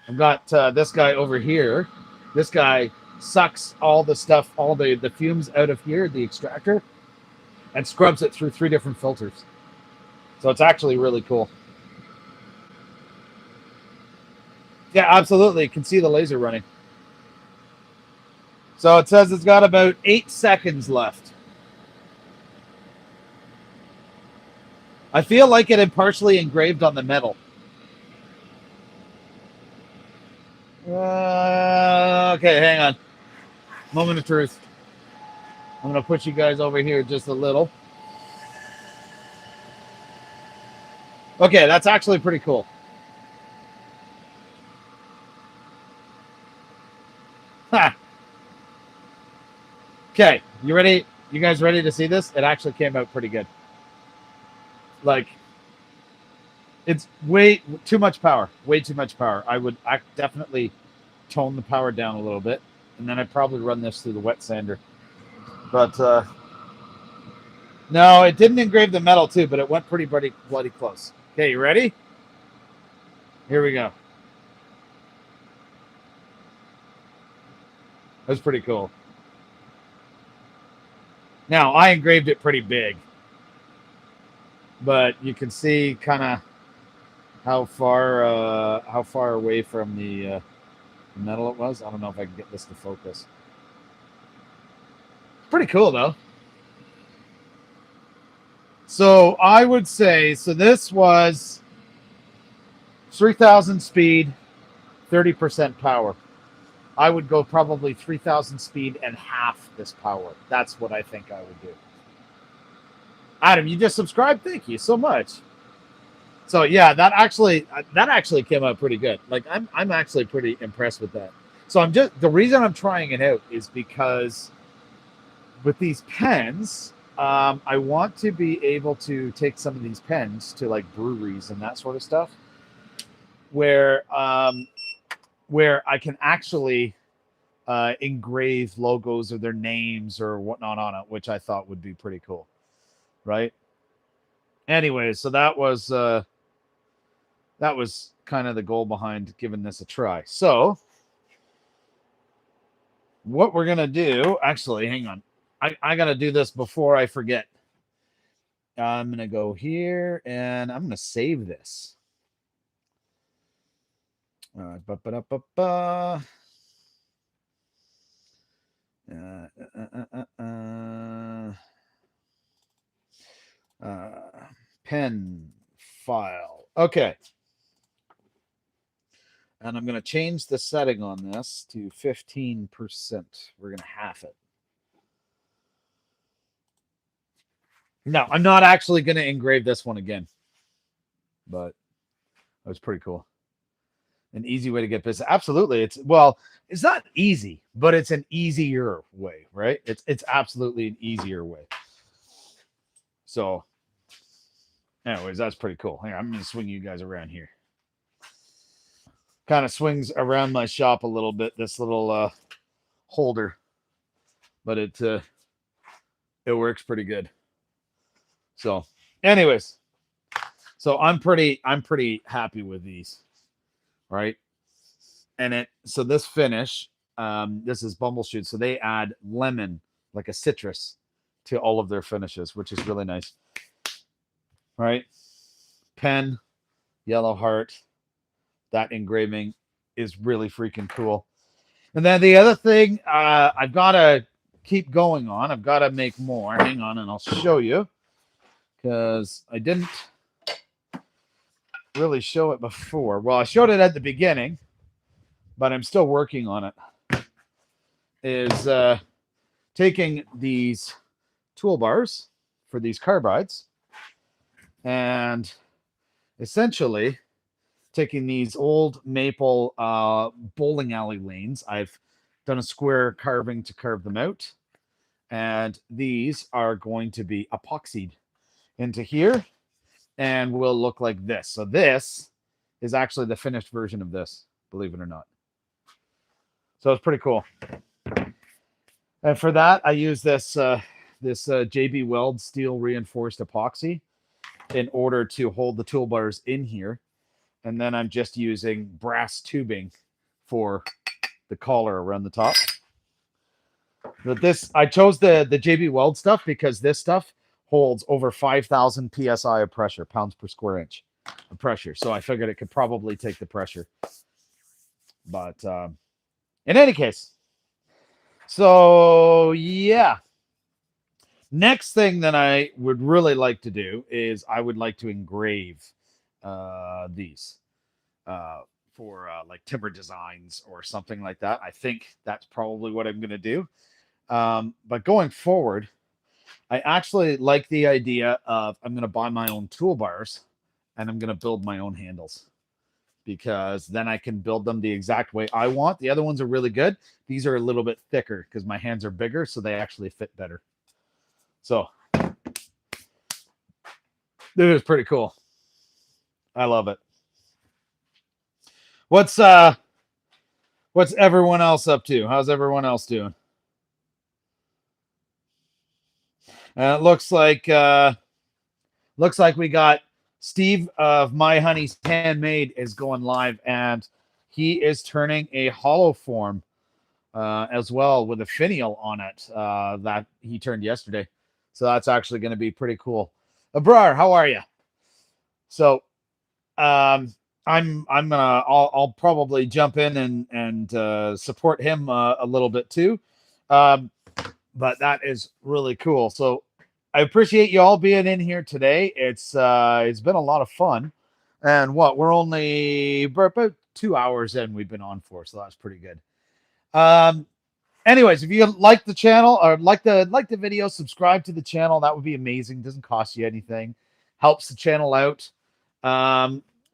I've got this guy over here. This guy sucks all the stuff, all the fumes out of here, the extractor, and scrubs it through 3 different filters. So it's actually really cool. Yeah, absolutely. You can see the laser running. So it says it's got about 8 seconds left. I feel like it had partially engraved on the metal. Okay, hang on. Moment of truth. I'm going to put you guys over here just a little. Okay, that's actually pretty cool. Ha! Okay, you ready? You guys ready to see this? It actually came out pretty good. Like, it's way too much power. Way too much power. I would definitely tone the power down a little bit, and then I'd probably run this through the wet sander. But no, it didn't engrave the metal too, but it went pretty bloody close. Okay, you ready? Here we go. That's pretty cool. Now, I engraved it pretty big, but you can see kind of how far away from the metal it was. I don't know if I can get this to focus. Pretty cool though. So I would say, so this was 3,000 speed, 30% power. I would go probably 3,000 speed and half this power. That's what I think I would do. Adam, you just subscribed? Thank you so much. So yeah, that actually came out pretty good. Like I'm actually pretty impressed with that. So the reason I'm trying it out is because with these pens, I want to be able to take some of these pens to like breweries and that sort of stuff, where I can actually engrave logos or their names or whatnot on it, which I thought would be pretty cool, right? Anyway, so that was kind of the goal behind giving this a try. So what we're gonna do, actually, hang on, I gotta do this before I forget. I'm gonna go here and I'm gonna save this. Pen file. Okay. And I'm going to change the setting on this to 15%. We're going to half it. No, I'm not actually going to engrave this one again. But that was pretty cool. An easy way to get business. Absolutely. It's not easy, but it's an easier way, right? It's absolutely an easier way. So, anyways, that's pretty cool. Here, I'm going to swing you guys around here. Kind of swings around my shop a little bit, this little holder, but it works pretty good. So anyways, so I'm pretty happy with these, right? And so this finish, this is Bumbleshoot, so they add lemon, like a citrus, to all of their finishes, which is really nice, right? Pen, yellow heart. That engraving is really freaking cool. And then the other thing I've got to keep going on. I've got to make more. Hang on, and I'll show you. Because I didn't really show it before. Well, I showed it at the beginning, but I'm still working on it. Is taking these toolbars for these carbides and essentially taking these old maple bowling alley lanes. I've done a square carving to carve them out. And these are going to be epoxied into here and will look like this. So this is actually the finished version of this, believe it or not. So it's pretty cool. And for that, I use this JB Weld steel reinforced epoxy in order to hold the toolbars in here. And then I'm just using brass tubing for the collar around the top. But I chose the JB Weld stuff because this stuff holds over 5,000 PSI of pressure, pounds per square inch of pressure. So I figured it could probably take the pressure. But in any case, so yeah. Next thing that I would really like to do is I would like to engrave these for like timber designs or something like that. I think that's probably what I'm going to do. But going forward, I actually like the idea of I'm going to buy my own toolbars and I'm going to build my own handles, because then I can build them the exact way I want. The other ones are really good. These are a little bit thicker because my hands are bigger, so they actually fit better. So this is pretty cool. I love it. What's everyone else up to? How's everyone else doing? It looks like we got Steve of My Honey's Handmade is going live, and he is turning a hollow form as well with a finial on it that he turned yesterday. So that's actually going to be pretty cool. Abrar, how are you? So I'll probably jump in and support him a little bit too. But that is really cool. So I appreciate you all being in here today. It's been a lot of fun. And we're only about 2 hours in we've been on for, so that's pretty good. Anyways, if you like the channel or like the video, subscribe to the channel. That would be amazing. Doesn't cost you anything. Helps the channel out.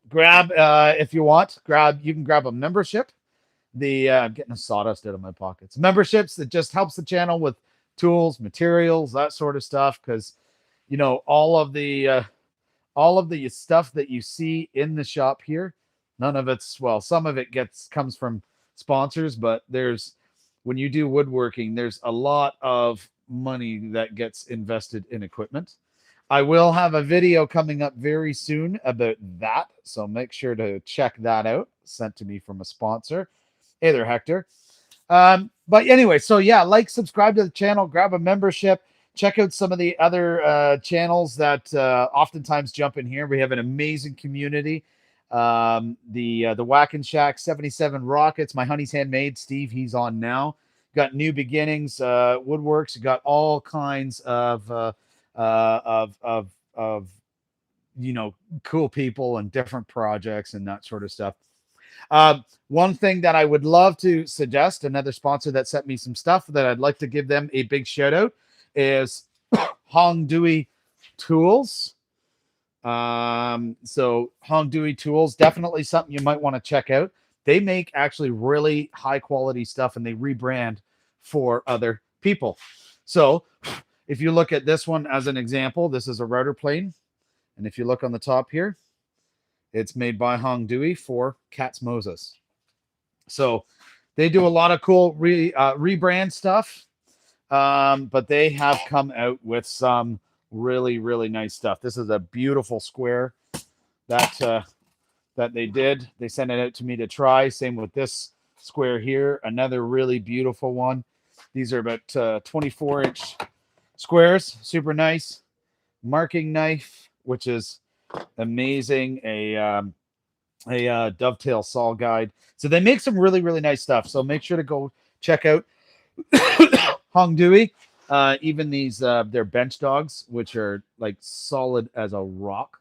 Grab if you want, you can grab a membership. I'm getting a sawdust out of my pockets. Memberships that just helps the channel with tools, materials, that sort of stuff. Because you know, all of the stuff that you see in the shop here, none of it's, well, some of it comes from sponsors, but when you do woodworking, there's a lot of money that gets invested in equipment. I will have a video coming up very soon about that, so make sure to check that out. Sent to me from a sponsor. Hey there, Hector. But anyway, so yeah, subscribe to the channel, grab a membership, check out some of the other channels that oftentimes jump in here. We have an amazing community. The Whack and Shack 77 Rockets, my honey's handmade, Steve, he's on now. Got New Beginnings, Woodworks, got all kinds of you know, cool people and different projects and that sort of stuff. One thing that I would love to suggest, another sponsor that sent me some stuff that I'd like to give them a big shout out, is Hong Dewey Tools. So Hong Dewey Tools, definitely something you might want to check out. They make actually really high quality stuff and they rebrand for other people. So if you look at this one as an example, this is a router plane. And if you look on the top here, it's made by Hong Dewey for Katz Moses. So they do a lot of cool rebrand stuff. But they have come out with some really, really nice stuff. This is a beautiful square that they did. They sent it out to me to try. Same with this square here. Another really beautiful one. These are about 24-inch squares. Super nice. Marking knife, which is amazing. A dovetail saw guide. So they make some really, really nice stuff. So make sure to go check out Hong Dewey. Even these they're bench dogs, which are like solid as a rock.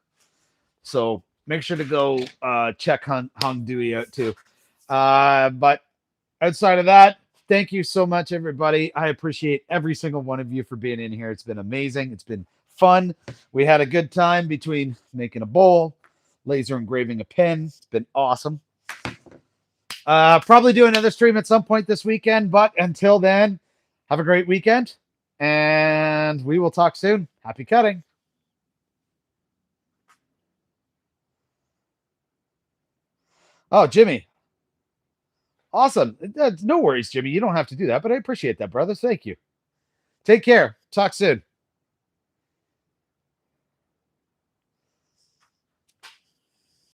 So make sure to go check Hong Dewey out too. But outside of that, thank you so much, everybody. I appreciate every single one of you for being in here. It's been amazing. It's been fun. We had a good time between making a bowl, laser engraving a pen. It's been awesome. Probably do another stream at some point this weekend, but until then, have a great weekend, and we will talk soon. Happy cutting. Oh, Jimmy. Awesome. No worries, Jimmy. You don't have to do that, but I appreciate that, brother. Thank you. Take care. Talk soon.